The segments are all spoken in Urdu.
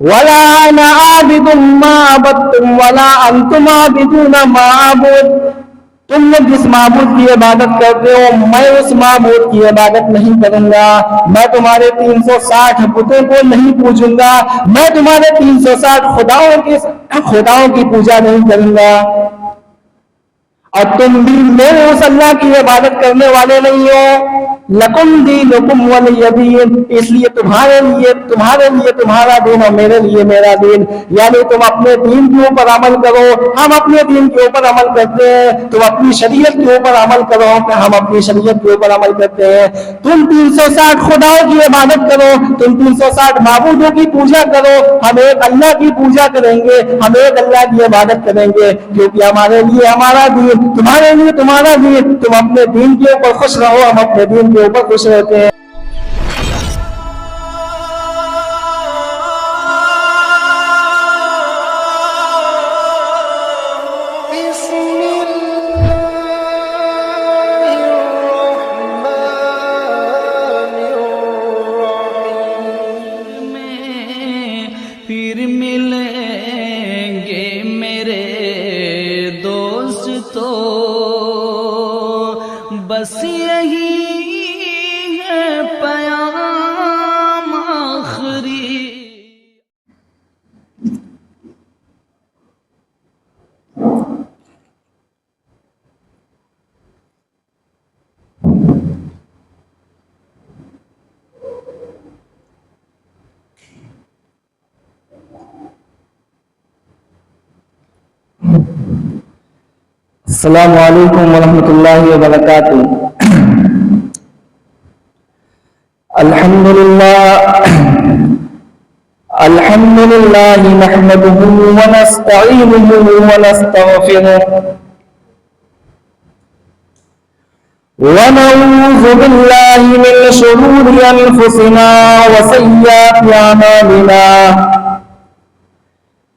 ولا انا عابد ما عبدتم ولا انتم عابدون ما اعبد، تم لوگ جس معبود کی عبادت کرتے ہو میں اس معبود کی عبادت نہیں کروں گا، میں تمہارے 360 بتوں کو نہیں پوجوں گا، میں تمہارے 360 خداؤں کی پوجا نہیں کروں گا، اور تم بھی میرے اس اللہ کی عبادت کرنے والے نہیں ہو۔ لکم دینکم ولی دین، اس لیے تمہارے لیے تمہارا دین اور میرے لیے میرا دین، یعنی تم اپنے دین کے اوپر عمل کرو، ہم اپنے دین کے اوپر عمل کرتے ہیں، تم اپنی شریعت کے اوپر عمل کرو، ہم اپنی شریعت کے اوپر عمل کرتے ہیں، تم 360 خداؤں کی عبادت کرو، تم 360 معبودوں کی پوجا کرو، ہم ایک اللہ کی پوجا کریں گے، ہم ایک اللہ کی عبادت کریں گے، کیونکہ ہمارے لیے ہمارا دین، تمہارے لیے تمہارا دین، تم اپنے دین کے اوپر خوش رہو، ہم اپنے دین کے اوپر خوش رہتے ہیں۔ پھر ملیں گے میرے دوستو، بس یہی ہے پیام آخری۔ السلام علیکم ورحمۃ اللہ وبرکاتہ۔ الحمد للہ نحمده ونستعینه ونستغفره ونعوذ باللہ من شرور انفسنا وسیئات اعمالنا،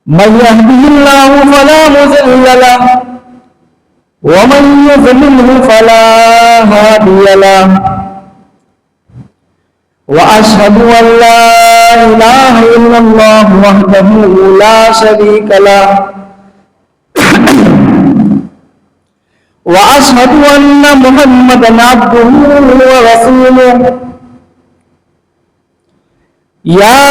من يهده الله فلا مضل له ومن يضلله فلا هادي له، وأشهد أن لا إله إلا الله وحده لا شريك له، وأشهد أن محمدا عبده ورسوله، يا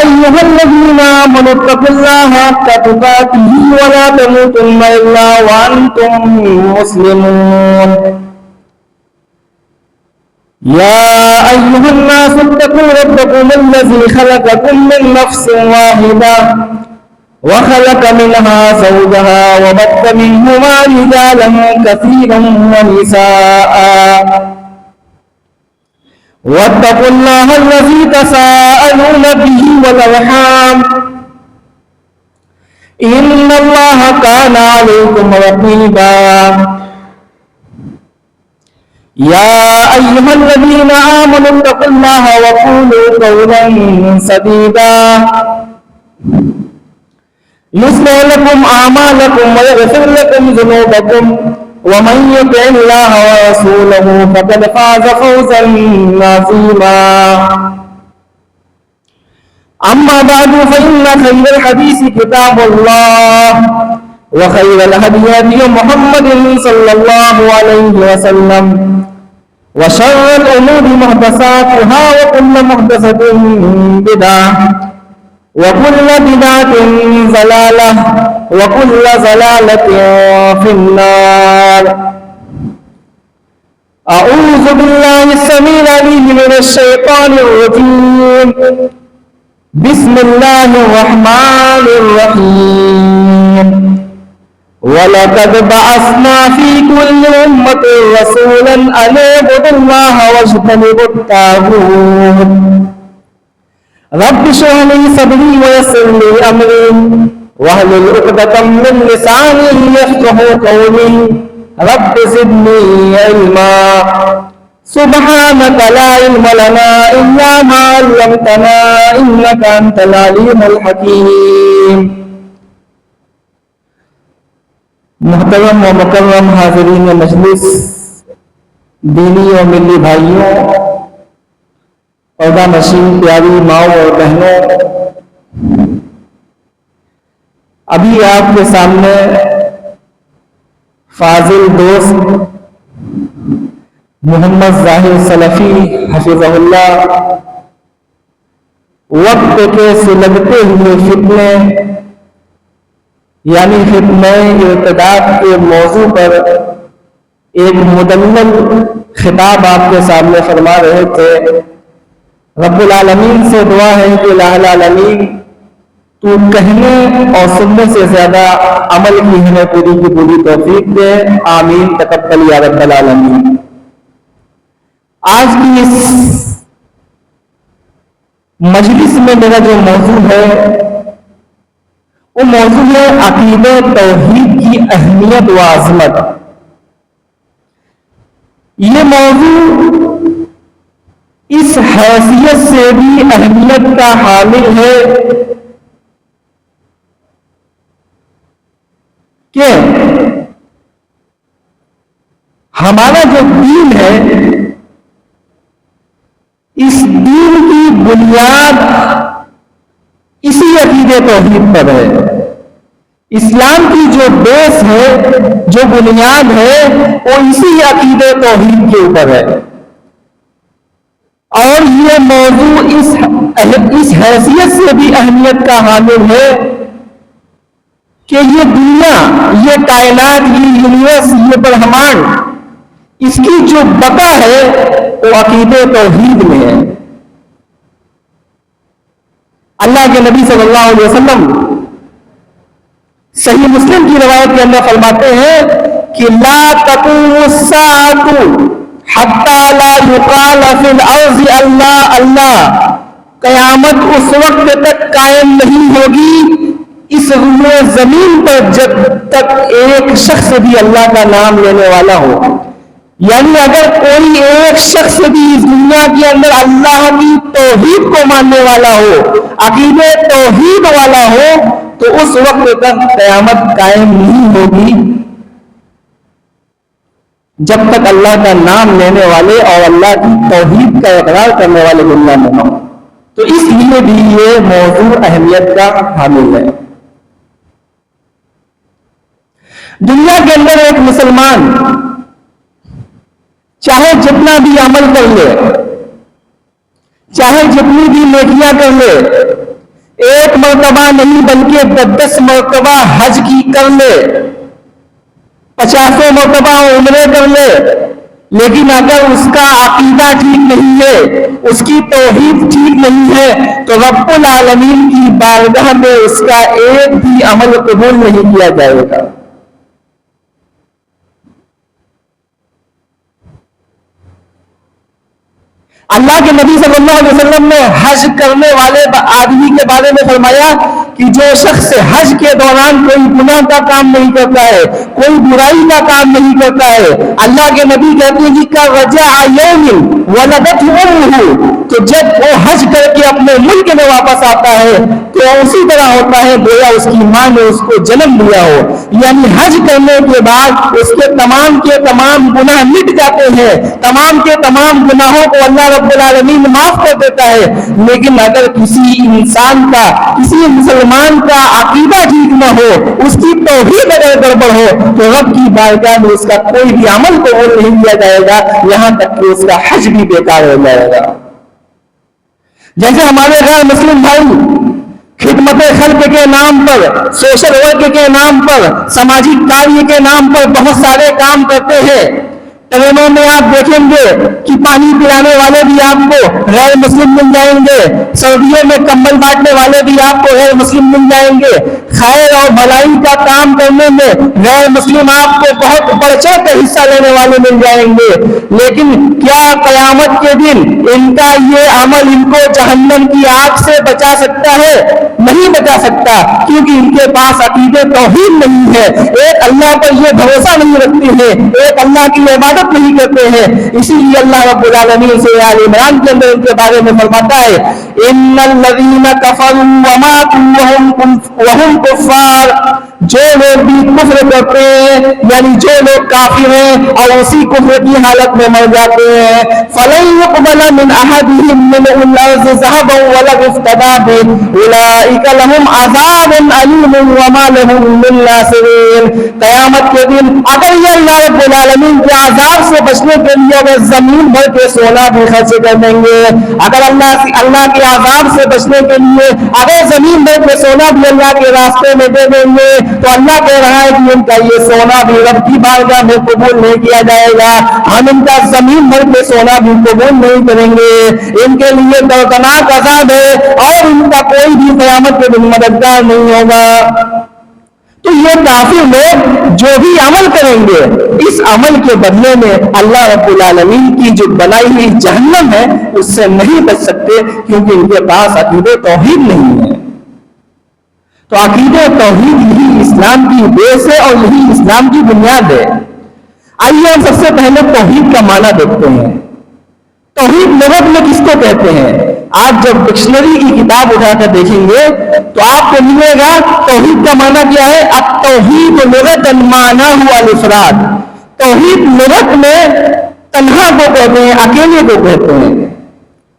أيها الذين آمنوا اتقوا الله حق تقاته ولا تموتن إلا وأنتم مسلمون، يا أيها الناس اتقوا ربكم الذي خلقكم من نفس واحدة وخلق منها زوجها وبث منهما رجالا كثيرا ونساء، واتقوا الله الذي تساءلون به والأرحام إن الله كان عليكم رقيبا، يا أيها الذين آمنوا اتقوا الله وقولوا قولا سديدا يصلح لكم أعمالكم ويغفر لكم ذنوبكم، ومن يطع الله ورسوله فقد فاز فوزا عظيما، أما بعد فإن خير الحديث كتاب الله وخير الهدي هدي محمد صلى الله عليه وسلم، وشر الأمور محدثاتها وكل محدثة بدعة وكل بدعة ضلالة وكل ضلالة في النار۔ أعوذ بالله السميع العليم من الشيطان الرجيم، بسم الله الرحمن الرحيم، وَلَقَدْ بَعَثْنَا فِي كُلِّ أُمَّةٍ رَسُولًا أَنِ اعْبُدُوا اللَّهَ وَاجْتَنِبُوا الطَّاغُوتَ، رَبِّ اشْرَحْ لِي صَدْرِي وَيَسِّرْ لِي أَمْرِي وَاحْلُلْ عُقْدَةً مِّن لِّسَانِي يَفْقَهُوا قَوْلِي، رَبِّ زِدْنِي عِلْمًا، سُبْحَانَكَ لَا عِلْمَ لَنَا إِلَّا مَا عَلَّمْتَنَا إِنَّكَ أَنتَ الْعَلِيمُ الْحَكِيمُ۔ محترم و مکرم حاضرین مجلس، دینی و ملی بھائیوں، پردہ نشین پیاری ماؤں اور بہنوں، ابھی آپ کے سامنے فاضل دوست محمد ظاہر سلفی حفظہ اللہ وقت کے سلگتے ہوئے فتنے یعنی فتنہ ارتداد کے موضوع پر ایک مدلل خطاب آپ کے سامنے فرما رہے تھے. رب العالمین سے دعا ہے کہ الہ العالمین تو کہنے اور سننے سے زیادہ عمل کی ہمیں پوری کی پوری توفیق دے. آمین تقبل یا رب العالمین. آج کی اس مجلس میں میرا جو موضوع ہے وہ موضوع ہے عقیدہ توحید کی اہمیت و عظمت. یہ موضوع اس حیثیت سے بھی اہمیت کا حامل ہے کہ ہمارا جو دین ہے اس دین کی بنیاد اسی عقیدہ توحید پر ہے. اسلام کی جو بیس ہے جو بنیاد ہے وہ اسی عقیدہ توحید کے اوپر ہے. اور یہ موضوع اس حیثیت سے بھی اہمیت کا حامل ہے کہ یہ دنیا، یہ کائنات، یہ یونیورس، یہ برہمانڈ، اس کی جو بقا ہے وہ عقیدہ توحید میں ہے. اللہ کے نبی صلی اللہ علیہ وسلم صحیح مسلم کی روایت کے اندر فرماتے ہیں کہ لا تقوم الساعة حتى لا يقال في الارض اللہ اللہ. قیامت اس وقت تک قائم نہیں ہوگی اس روئے زمین پر جب تک ایک شخص بھی اللہ کا نام لینے والا ہو. یعنی اگر کوئی ایک شخص بھی اس دنیا کے اندر اللہ کی توحید کو ماننے والا ہو، عقیدہ توحید والا ہو، تو اس وقت تک قیامت قائم نہیں ہوگی جب تک اللہ کا نام لینے والے اور اللہ کی توحید کا اقرار کرنے والے دنیا میں ہوں. تو اس لیے بھی یہ موضوع اہمیت کا حامل ہے. دنیا کے اندر ایک مسلمان چاہے جتنا بھی عمل کر لے، چاہے جتنی بھی نیکیاں کر لے، ایک مرتبہ نہیں بلکہ 10 مرتبہ حج کی کر لے، 50 مرتبہ عمرے کر لے، لیکن اگر اس کا عقیدہ ٹھیک نہیں ہے، اس کی توحید ٹھیک نہیں ہے، تو رب العالمین کی بارگاہ میں اس کا ایک بھی عمل قبول نہیں کیا جائے گا. اللہ کے نبی صلی اللہ علیہ وسلم نے حج کرنے والے آدمی کے بارے میں فرمایا کہ جو شخص حج کے دوران کوئی گناہ کا کام نہیں کرتا ہے، کوئی برائی کا کام نہیں کرتا ہے، اللہ کے نبی کہتے ہیں کہ رجع یوم ولدته امه، تو جب وہ حج کر کے اپنے ملک میں واپس آتا ہے تو اسی طرح ہوتا ہے گویا اس کی ماں نے اس کو جنم دیا ہو. یعنی حج کرنے کے بعد اس کے تمام گناہ مٹ جاتے ہیں، تمام کے تمام گناہوں کو اللہ رب العالمین معاف کر دیتا ہے. لیکن اگر کسی انسان کا، کسی مسلمان کا عقیدہ ٹھیک نہ ہو، اس کی توحید اگر گڑبڑ ہو، تو رب کی بارگاہ میں اس کا کوئی بھی عمل قبول نہیں کیا جائے گا، یہاں تک کہ اس کا حج بھی بیکار ہو جائے گا. جیسے ہمارے غیر مسلم بھائی خدمت خلق کے نام پر، سوشل ورک کے نام پر، سماجی کاریہ کے نام پر بہت سارے کام کرتے ہیں. ٹرینوں میں آپ دیکھیں گے کہ پانی پلانے والے بھی آپ کو غیر مسلم مل جائیں گے، سردیوں میں کمبل بانٹنے والے بھی آپ کو غیر مسلم مل جائیں گے، خیر اور بھلائی کا کام کرنے میں غیر مسلم آپ کو بہت بڑھ چڑھ کر حصہ لینے والے مل جائیں گے. لیکن کیا قیامت کے دن ان کا یہ عمل ان کو جہنم کی آگ سے بچا سکتا ہے؟ نہیں بچا سکتا، کیونکہ ان کے پاس عقیدہ توحید نہیں ہے، ایک اللہ پر یہ بھروسہ نہیں رکھتے ہیں، ایک اللہ کی عبادت نہیں کرتے ہیں. اسی لیے اللہ رب العالمین سے آل عمران کے اندر ان کے بارے میں فرماتا ہے ان الذین کفروا وماتوا وهم کفار، جو لوگ بھی کفر کرتے ہیں یعنی جو لوگ کافر ہیں اور اسی کفر کی حالت میں مر جاتے ہیں فَلَن يُقْبَلَ مِنْ أَحَدِهِمْ مِنْهُ الْأَرْضِ ذَهَبًا وَلَوِ افْتَدَىٰ بِهِ أُولَٰئِكَ لَهُمْ عَذَابٌ أَلِيمٌ وَمَا لَهُم مِّن نَّاصِرِينَ قیامت کے دن اگر یہ اللہ رب العالمین کے عذاب سے بچنے کے لیے اگر زمین بھر کے سونا بھی خرچ کر دیں گے اگر اللہ کے عذاب سے بچنے کے لیے اگر زمین بھر کے سونا بھی اللہ کے راستے میں دے دیں گے تو اللہ کہہ رہا ہے کہ ان کا یہ سونا بھی رب کی بارگاہ میں قبول نہیں کیا جائے گا ہم ان کا زمین بھر کے سونا بھی قبول نہیں کریں گے ان کے لیے دردناک عذاب ہے اور ان کا کوئی بھی قیامت کے دن مددگار نہیں ہوگا تو یہ کافر لوگ جو بھی عمل کریں گے اس عمل کے بدلے میں اللہ رب العالمین کی جو بنائی ہوئی جہنم ہے اس سے نہیں بچ سکتے کیونکہ ان کے پاس عقیدہ توحید نہیں ہے تو عقیدہ توحید یہی اسلام کی بیس ہے اور یہی اسلام کی بنیاد ہے آئیے ہم سب سے پہلے توحید کا معنی دیکھتے ہیں توحید لغت میں کس کو کہتے ہیں آپ جب ڈکشنری کی کتاب اٹھا کر دیکھیں گے تو آپ کو ملے گا توحید کا معنی کیا ہے التوحید لغت معنی الافراد توحید لغت میں تنہا کو کہتے ہیں اکیلے کو کہتے ہیں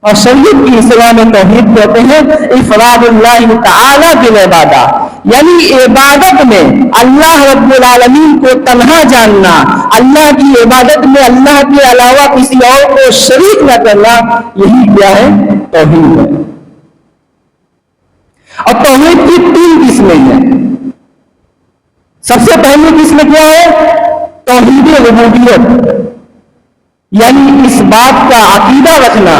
اور شریعت کی اصطلاح میں توحید کہتے ہیں افراد اللہ تعالی بالعبادہ یعنی عبادت میں اللہ رب العالمین کو تنہا جاننا اللہ کی عبادت میں اللہ کے علاوہ کسی اور کو شریک نہ کرنا یہی کیا ہے توحید ہے اور توحید کی 3 قسمیں ہیں سب سے پہلی قسم کیا ہے توحید ربوبیت یعنی اس بات کا عقیدہ رکھنا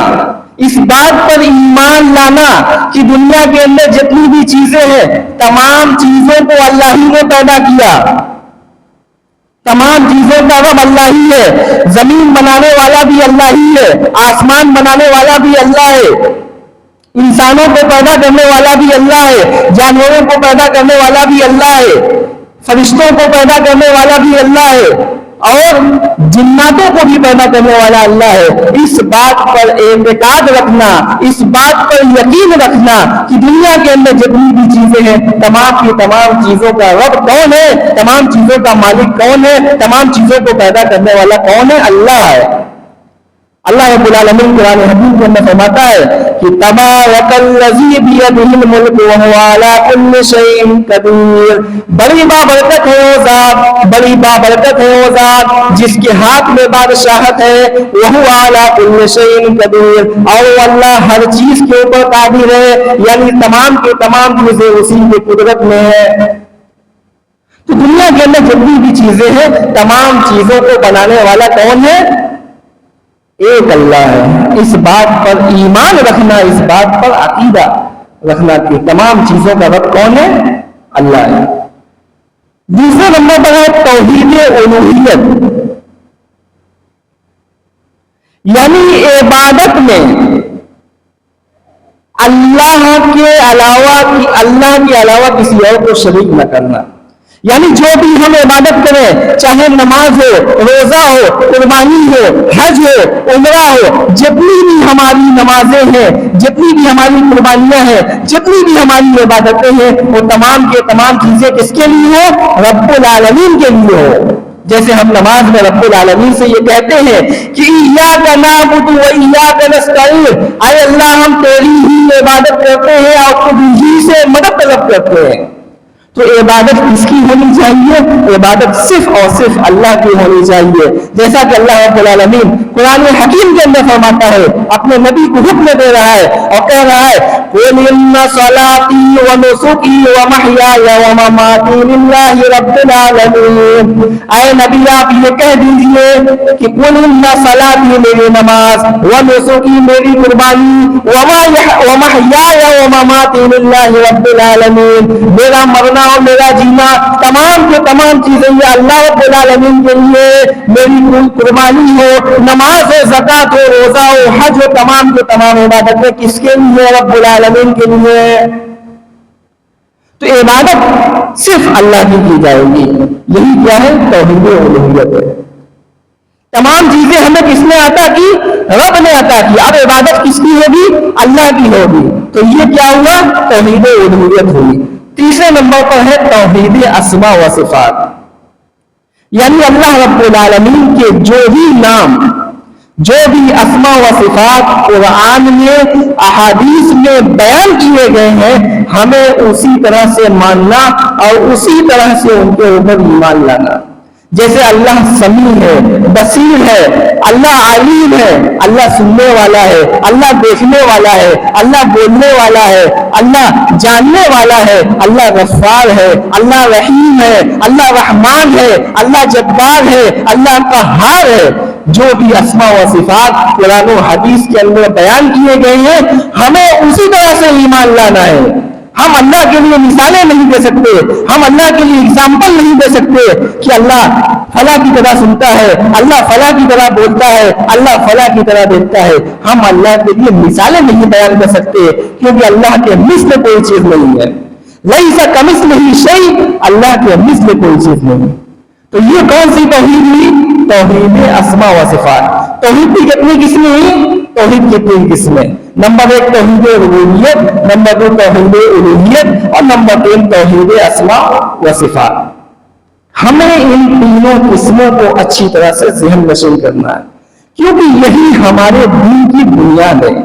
اس بات پر ایمان لانا کہ دنیا کے اندر جتنی بھی چیزیں ہیں تمام چیزوں کو اللہ ہی نے پیدا کیا تمام چیزوں کا رب اللہ ہی ہے زمین بنانے والا بھی اللہ ہی ہے آسمان بنانے والا بھی اللہ ہے انسانوں کو پیدا کرنے والا بھی اللہ ہے جانوروں کو پیدا کرنے والا بھی اللہ ہے فرشتوں کو پیدا کرنے والا بھی اللہ ہے اور جناتوں کو بھی پیدا کرنے والا اللہ ہے اس بات پر اعتقاد رکھنا اس بات پر یقین رکھنا کہ دنیا کے اندر جتنی بھی چیزیں ہیں تمام کی تمام چیزوں کا رب کون ہے تمام چیزوں کا مالک کون ہے تمام چیزوں کو پیدا کرنے والا کون ہے اللہ ہے اللہ رب العالمین قرآن حکیم کے اندر فرماتا ہے کہ تبارک الذی بیدہ الملک وہو علی کل شیء قدیر بڑی بابرکت ہے وہ ذات بڑی بابرکت ہے وہ ذات جس کے ہاتھ میں بادشاہت ہے وہو علی کل شیء قدیر اور وہ اللہ ہر چیز کے اوپر قادر ہے یعنی تمام کے تمام چیزیں اسی کی قدرت میں ہے تو دنیا کے اندر جتنی بھی چیزیں ہیں تمام چیزوں کو بنانے والا کون ہے ایک اللہ ہے اس بات پر ایمان رکھنا اس بات پر عقیدہ رکھنا کہ تمام چیزوں کا رب کون ہے اللہ ہے دوسرے نمبر پر ہے توحید الوہیت یعنی عبادت میں اللہ کے علاوہ کسی اور کو شریک نہ کرنا یعنی جو بھی ہم عبادت کریں چاہے نماز ہو روزہ ہو قربانی ہو حج ہو عمرہ ہو جتنی بھی ہماری نمازیں ہیں جتنی بھی ہماری قربانیاں ہیں جتنی بھی ہماری عبادتیں ہیں وہ تمام کے تمام چیزیں کس کے لیے ہو رب العالمین کے لیے ہو جیسے ہم نماز میں رب العالمین سے یہ کہتے ہیں کہ ایاک نعبد و ایاک نستعین اے اللہ ہم تیری ہی عبادت کرتے ہیں اور خود ہی سے مدد طلب کرتے ہیں تو عبادت کس کی ہونی چاہیے عبادت صرف اور صرف اللہ کی ہونی چاہیے جیسا کہ اللہ رب العالمین قرآن حکیم کے اندر فرماتا ہے اپنے نبی کو حکم دے رہا ہے اور کہہ رہا ہے قُلْ إِنَّ صَلَاتِي وَنُسُكِي وَمَحْيَايَ وَمَمَاتِي لِلَّهِ رَبِّ الْعَالَمِينَ اے نبی آپ یہ کہہ دیجئے کہ قُلْ إِنَّ صَلَاتِي میری نماز وَنُسُكِي میری قربانی وَمَحْيَايَ وَمَمَاتِي لِلَّهِ رَبِّ الْعَالَمِينَ میرا مرنا اور میرا جینا تمام کے تمام چیزیں یہ اللہ رب العالمین کے لیے میری قربانی ہو نماز ہو زکات ہو روزہ ہو حج ہو تمام کے تمام عبادتیں کس کے لیے رب العالمین کے لیے تو عبادت صرف اللہ کی جائے گی یہی کیا ہے توحید الوہیت ہے تمام چیزیں ہمیں کس نے عطا کی رب نے عطا کی اب عبادت کس کی ہوگی اللہ کی ہوگی تو یہ کیا ہوا توحید الوہیت ہوئی تیسرے نمبر پر ہے توحید اسماء و صفات، یعنی اللہ رب العالمین کے جو بھی نام، جو بھی اسماء و صفات قرآن میں احادیث میں بیان کیے گئے ہیں، ہمیں اسی طرح سے ماننا اور اسی طرح سے ان کے اوپر ایمان لانا۔ جیسے اللہ سمیع ہے، بصیر ہے، اللہ علیم ہے، اللہ سننے والا ہے، اللہ دیکھنے والا ہے، اللہ بولنے والا ہے، اللہ جاننے والا ہے، اللہ غفار ہے، اللہ رحیم ہے، اللہ رحمان ہے، اللہ جبار ہے، اللہ قہار ہے۔ جو بھی اسماء و صفات قرآن و حدیث کے اندر بیان کیے گئے ہیں، ہمیں اسی طرح سے ایمان لانا ہے۔ ہم اللہ کے لیے مثالیں نہیں دے سکتے، ہم اللہ کے لیے اگزامپل نہیں دے سکتے کہ اللہ فلاں کی طرح سنتا ہے، اللہ فلاں کی طرح بولتا ہے، اللہ فلاں کی طرح دیکھتا ہے۔ ہم اللہ کے لیے مثالیں نہیں بیان کر سکتے، کیونکہ اللہ کے مثل کوئی چیز نہیں ہے۔ لیس کمثلہ شیء، اللہ کے مثل کوئی چیز نہیں۔ تو یہ کون سی توحید ہوئی؟ توحید اسماء و صفات۔ توحید کی کتنی قسمیں ہوئی؟ توحید کی 3 قسمیں۔ نمبر 1 توحید ربوبیت، نمبر 2 توحید الوہیت، اور نمبر 3 توحید اسماء و صفات۔ ہمیں ان تینوں قسموں کو اچھی طرح سے ذہن نشین کرنا ہے، کیونکہ یہی ہمارے دین کی بنیاد ہے۔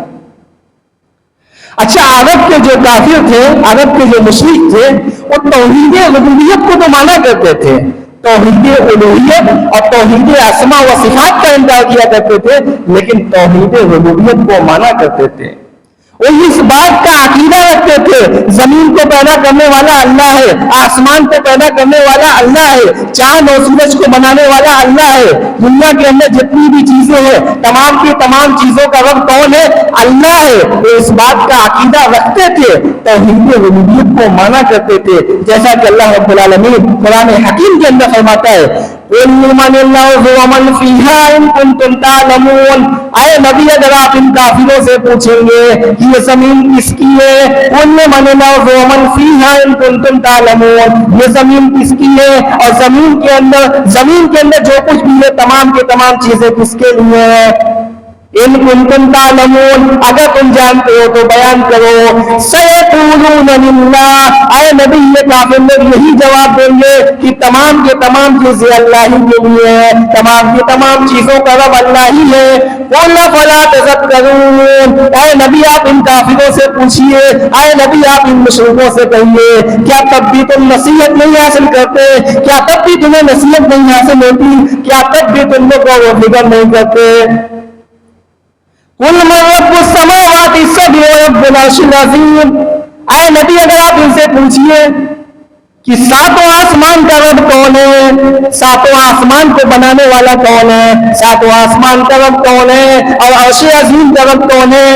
اچھا، عرب کے جو کافر تھے، عرب کے جو مشرک تھے، وہ توحید ربوبیت کو تو مانا کرتے تھے، توحید الوہیت اور توحید اسماء و صفات کا انکار کیا کرتے تھے، لیکن توحید ربوبیت کو مانا کرتے تھے۔ وہ اس بات کا عقیدہ رکھتے تھے زمین کو پیدا کرنے والا اللہ ہے، آسمان کو پیدا کرنے والا اللہ ہے، چاند اور سورج کو بنانے والا اللہ ہے، دنیا کے اندر جتنی بھی چیزیں ہیں تمام کی تمام چیزوں کا رب کون ہے؟ اللہ ہے۔ وہ اس بات کا عقیدہ رکھتے تھے، توحید ربوبیت کو مانا کرتے تھے، جیسا کہ اللہ رب العالمین قرآن حکیم کے اندر فرماتا ہے، لمن الارض ومن فيها ان كنتم تعلمون۔ اے نبی، اگر آپ ان کافروں سے پوچھیں گے کہ یہ زمین کس کی ہے، لمن الارض ومن فيها ان كنتم تعلمون، یہ زمین کس کی ہے اور زمین کے اندر جو کچھ بھی ہے تمام کے تمام چیزیں کس کے لیے ہیں؟ ان کنتم تعلمون، اگر تم جانتے ہو تو بیان کرو۔ سیقولون للہ، اے نبی یہ کافر لوگ یہی جواب دیں گے کہ تمام کے تمام چیزیں اللہ ہی کے لیے ہیں، تمام کی تمام چیزوں کا رب اللہ ہی ہے۔ قل فلا تذکرون، اے نبی آپ ان کافروں سے پوچھئے، اے نبی آپ ان مشرکوں سے کہیے، کیا تب بھی تم نصیحت نہیں حاصل کرتے؟ کیا تب بھی تمہیں نصیحت نہیں حاصل ہوتی؟ کیا تب بھی تم لوگ غور و فکر نہیں کرتے؟ قل من رب السماوات السبع ورب العرش العظیم، اے نبی اگر آپ ان سے پوچھئے کہ 7 آسمان کا رب کون ہے، 7 آسمان کو بنانے والا کون ہے، 7 آسمان کا رب کون ہے اور عرش عظیم کا رب کون ہے؟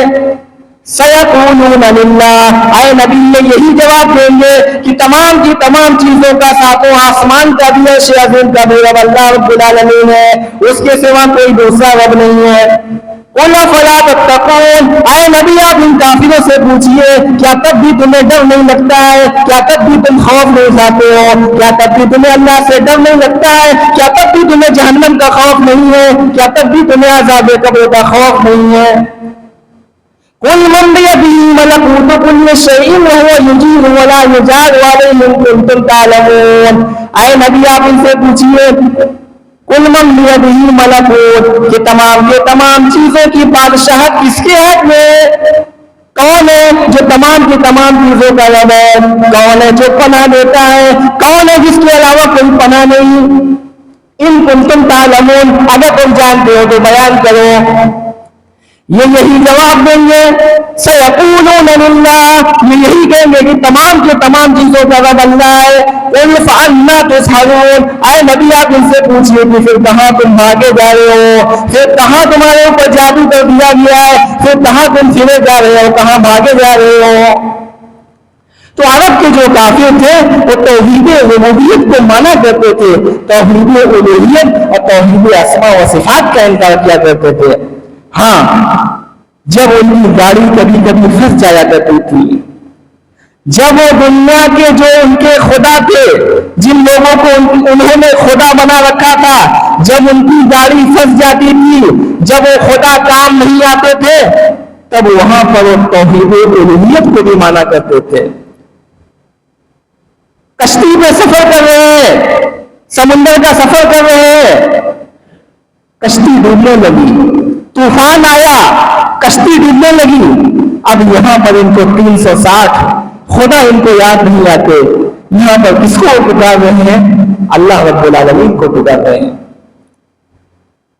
سیقولون للہ، اے نبی یہ یہی جواب دیں گے کہ تمام کی تمام چیزوں کا، 7 آسمان کا بھی، عرش عظیم کا بھی رب اللہ رب العالمین ہے، اس کے سوا کوئی دوسرا رب نہیں ہے۔ قل فلا تتقون، اے نبی آپ ان کافروں سے پوچھئے کیا تب بھی تمہیں ڈر نہیں لگتا ہے؟ کیا تب بھی تم خوف نہیں کھاتے ہو؟ کیا تب بھی تمہیں اللہ سے ڈر نہیں لگتا ہے؟ کیا تب بھی تمہیں جہنم کا خوف نہیں ہے؟ کیا تب بھی تمہیں عذاب قبر کا خوف نہیں ہے؟ قل من بیدہ ملکوت کل شیء وہو یجیر ولا یجار علیہ ان کنتم تعلمون، اے نبی آپ ان سے پوچھئے کل من بیدہ ملکوت، کہ تمام کے تمام چیزوں کی بادشاہت کس کے ہاتھ میں؟ کون ہے جو تمام کی تمام چیزوں کا رب ہے؟ کون ہے جو پناہ دیتا ہے؟ کون ہے جس کے علاوہ کوئی پناہ نہیں؟ ان کنتم تعلمون، اگر تم جانتے ہو تو بیان کرو۔ یہ یہی جواب دیں گے، سیقولون للہ، یہ یہی کہیں گے کہ تمام کے تمام چیزوں کا رب اللہ ہے۔ قل فأنا تسحرون، اے نبی آپ ان سے پوچھئے کہ پھر کہاں تم بھاگے جا رہے ہو؟ پھر کہاں تمہارے اوپر جادو کر دیا گیا ہے؟ پھر کہاں تم پھرے جا رہے ہو؟ کہاں بھاگے جا رہے ہو؟ تو عرب کے جو کافر تھے وہ توحید ربوبیت کو مانا کرتے تھے، توحید الوہیت اور توحید اسماء و صفات کا انکار کیا کرتے تھے۔ ہاں، جب ان کی گاڑی کبھی کبھی پھنس جایا کرتی تھی، جب وہ دنیا کے جو ان کے خدا تھے، جن لوگوں کو انہوں نے خدا بنا رکھا تھا، جب ان کی گاڑی پھنس جاتی تھی، جب وہ خدا کام نہیں آتے تھے، تب وہاں پر وہ توحید الوہیت کو بھی مانا کرتے تھے۔ میں سفر کر رہے ہیں، سمندر کا سفر کر رہے ہیں، کشتی ڈوبنے لگی، طوفان آیا، کشتی ڈوبنے لگی۔ اب یہاں پر ان کو 360 خدا ان کو یاد نہیں آتے، یہاں پر کس کو پکار رہے ہیں؟ اللہ رب العالمین کو پکار رہے ہیں۔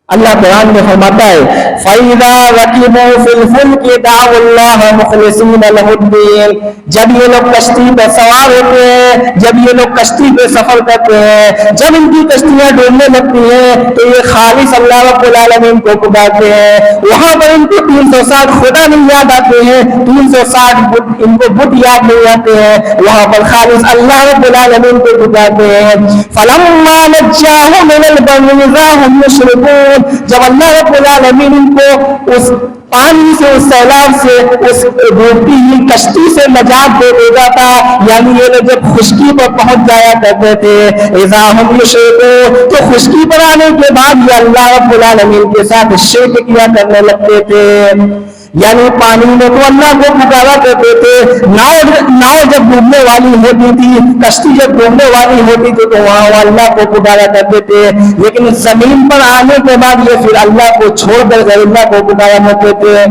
اللہ قرآن میں فرماتا ہے فَإِذَا رَكِبُوا فِي الْفُلْكِ دَعَوُا اللَّهَ مُخْلِصِينَ لَهُ الدِّينَ، جب یہ لوگ کشتی پہ سوار ہوتے ہیں، جب یہ لوگ کشتی پہ سفر کرتے ہیں، جب ان کی کشتیاں ڈوبنے لگتی ہیں تو یہ خالص اللہ رب العالمین کو پکارتے ہیں۔ وہاں پر ان کو 360 خدا نہیں یاد آتے ہیں، 360 ان کو بت یاد نہیں آتے ہیں، وہاں پر خالص اللہ رب العالمین کو پکارتے ہیں۔ فَلَمَّا نَجَّاهُمْ إِلَى الْبَرِّ إِذَا هُمْ يُشْرِكُونَ، جب اللہ رب العالمین ان کو اس پانی سے، اس سیلاب سے، اس ڈوبتی ہوئی کشتی سے نجات دے دیتا تھا، یعنی یہ لوگ جب خشکی پر پہنچ جایا کرتے تھے اذا ہم یشرکون، تو خشکی پر آنے کے بعد یہ اللہ رب العالمین کے ساتھ شرک کیا کرنے لگتے تھے۔ یعنی پانی میں تو اللہ کو پکارا کرتے تھے، ناؤ جب ڈوبنے والی ہوتی تھی، کشتی جب ڈوبنے والی ہوتی تھی تو وہاں وہ اللہ کو پکارا کرتے تھے، لیکن زمین پر آنے کے بعد یہ پھر اللہ کو چھوڑ کر غیر اللہ کو پکارا کرتے تھے۔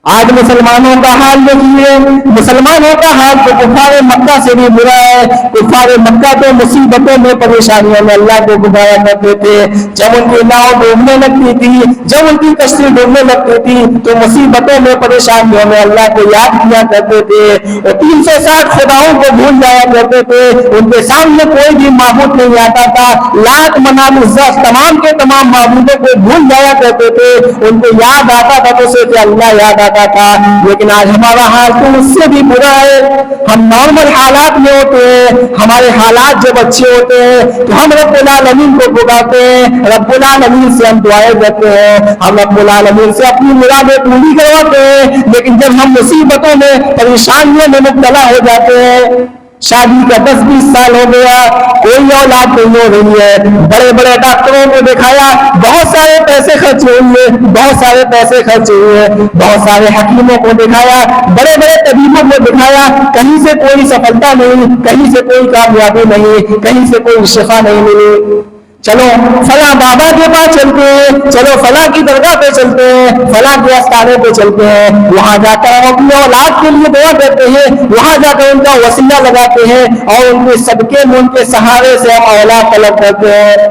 آج مسلمانوں کا حال دیکھیے، مسلمانوں کا حال تو کفار مکہ سے بھی برا ہے۔ کفار مکہ تو مصیبتوں میں، پریشانیوں میں اللہ کو پکارا کرتے تھے، جب ان کی ناؤ ڈوبنے لگتی تھی، جب ان کی کشتی ڈوبنے لگتی تھی تو مصیبتوں میں، پریشانیوں میں اللہ کو یاد کیا کرتے تھے، اور 360 خداؤں کو بھول جایا کرتے تھے، ان کے سامنے کوئی بھی معبود نہیں آتا تھا، لات منام عزت تمام کے تمام معبودوں کو بھول جایا کرتے تھے، ان کو یاد آتا تھا تو صرف اللہ یاد آتا تھا۔ لیکن آج ہمارا حال تو اس سے بھی برا ہے۔ ہم نارمل حالات میں ہوتے ہیں، ہمارے حالات جب اچھے ہوتے ہیں تو ہم رب العالمین کو پکارتے ہیں، رب العالمین سے ہم دعائیں کرتے ہیں، ہم رب العالمین سے اپنی مرادیں پوری کرواتے ہیں، لیکن جب ہم مصیبتوں میں، پریشانیوں میں مبتلا ہو جاتے ہیں، شادی کا 10-20 سال ہو گیا، کوئی اولاد نہیں ہو رہی ہے، بڑے بڑے ڈاکٹروں کو دکھایا، بہت سارے پیسے خرچ ہوئے، بہت سارے پیسے خرچ ہوئے، بہت سارے حکیموں کو دکھایا، بڑے بڑے طبیبوں کو دکھایا، کہیں سے کوئی سفلتا نہیں، کہیں سے کوئی کامیابی نہیں، کہیں سے کوئی شفا نہیں ملی۔ چلو فلاں بابا کے پاس چلتے ہیں، چلو فلاں کی درگاہ پہ چلتے ہیں، فلاں کے آستانے پہ چلتے ہیں، وہاں جا کر ہم اپنے اولاد کے لیے دعا کرتے ہیں، وہاں جا کر ان کا وسیلہ لگاتے ہیں اور ان کے صدقے میں، ان کے سہارے سے ہم اولاد طلب کرتے ہیں۔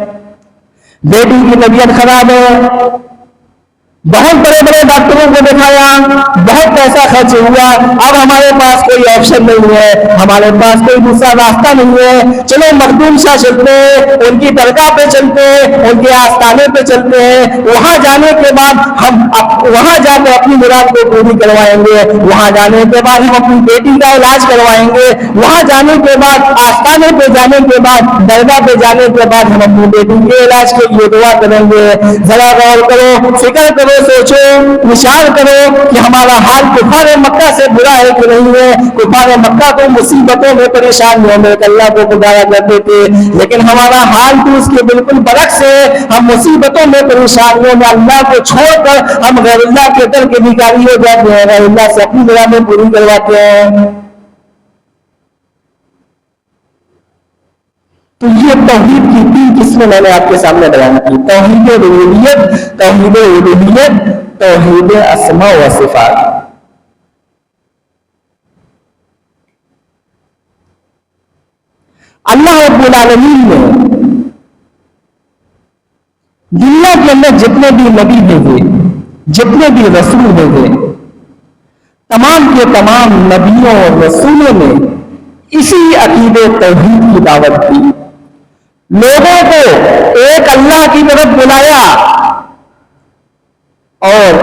بیٹی کی طبیعت خراب ہے، بہت بڑے بڑے ڈاکٹروں کو دکھایا، بہت پیسہ خرچ ہوا، اب ہمارے پاس کوئی آپشن نہیں ہے، ہمارے پاس کوئی دوسرا راستہ نہیں ہے، چلو مخدوم شاہ چلتے ہیں، ان کی درگاہ پہ چلتے ہیں، ان کے آستانے پہ چلتے ہیں، وہاں جانے کے بعد ہم وہاں جا کے اپنی مراد کو پوری کروائیں گے، وہاں جانے کے بعد ہم اپنی بیٹی کا علاج کروائیں گے، وہاں جانے کے بعد، آستانے پہ جانے کے بعد، درگاہ پہ جانے کے بعد ہم اپنی بیٹی کے علاج کے لیے دعا کریں گے۔ ذرا غور کرو، فکر کرو، سوچو، وچار کرو کہ ہمارا حال کفار مکہ سے برا ہے کہ نہیں ہے۔ کفار مکہ تو مصیبتوں میں، پریشانیوں میں اللہ کو پکارا کرتے تھے، لیکن ہمارا حال تو اس کے بالکل برعکس ہے۔ ہم مصیبتوں میں، پریشانیوں میں اللہ کو چھوڑ کر ہم غیر اللہ کے در کے بھکاری ہو جاتے ہیں، غیر اللہ سے اپنی مرادیں پوری کرواتے ہیں۔ تو یہ توحید کی 3 قسمیں میں نے آپ کے سامنے بیان کی: توحید ربوبیت، توحید الوہیت، توحید اسماء و صفات۔ اللہ رب العالمین نے دنیا کے اندر جتنے بھی نبی بھیجے، جتنے بھی رسول بھیجے، تمام کے تمام نبیوں اور رسولوں نے اسی عقیدے توحید کی دعوت دی، لوگوں کو ایک اللہ کی طرف بلایا اور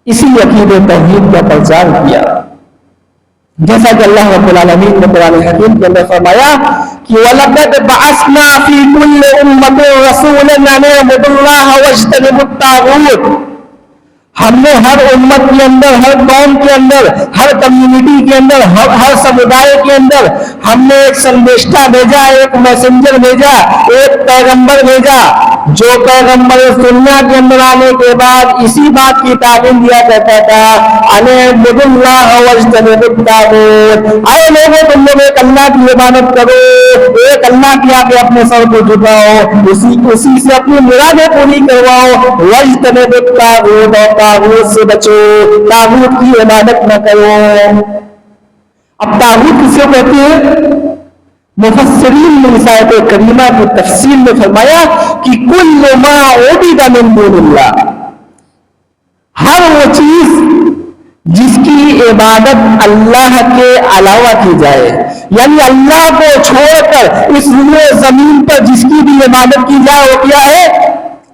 اسی عقیدے توحید کا پرچار کیا۔ جیسا کہ اللہ رب العالمین نے قرآن حکیم کے اندر فرمایا کہ وَلَقَدْ بَعَثْنَا فِي كُلِّ أُمَّةٍ رَسُولًا أَنِ اعْبُدُوا اللَّهَ وَاجْتَنِبُوا الطَّاغُوتَ، ہم نے ہر امت کے اندر، ہر قوم کے اندر، ہر کمیونٹی کے اندر، ہر سمودائے کے اندر ہم نے ایک سندیشتہ بھیجا، ایک میسنجر بھیجا، ایک پیغمبر بھیجا، جو پیغمبر دنیا کے اندر آنے کے بعد اسی بات کی تعلیم دیا کرتا تھا، اعبدوا اللہ واجتنبوا الطاغوت، اے لوگوں تم لوگ ایک اللہ کی عبادت کرو، ایک اللہ کے آگے اپنے سر کو جھکاؤ، اسی سے اپنی مرادیں پوری کرواؤ، واجتنبوا الطاغوت، اور طاغوت سے بچو، طاغوت کی عبادت نہ کرو۔ اب طاغوت کس کو کہتے ہیں؟ مفسرین نے اس آیت کریمہ کی تفسیر میں فرمایا کہ کل ما عبد من دون اللہ، ہر وہ چیز جس کی عبادت اللہ کے علاوہ کی جائے، یعنی اللہ کو چھوڑ کر اس روئے زمین پر جس کی بھی عبادت کی جائے وہ کیا ہے؟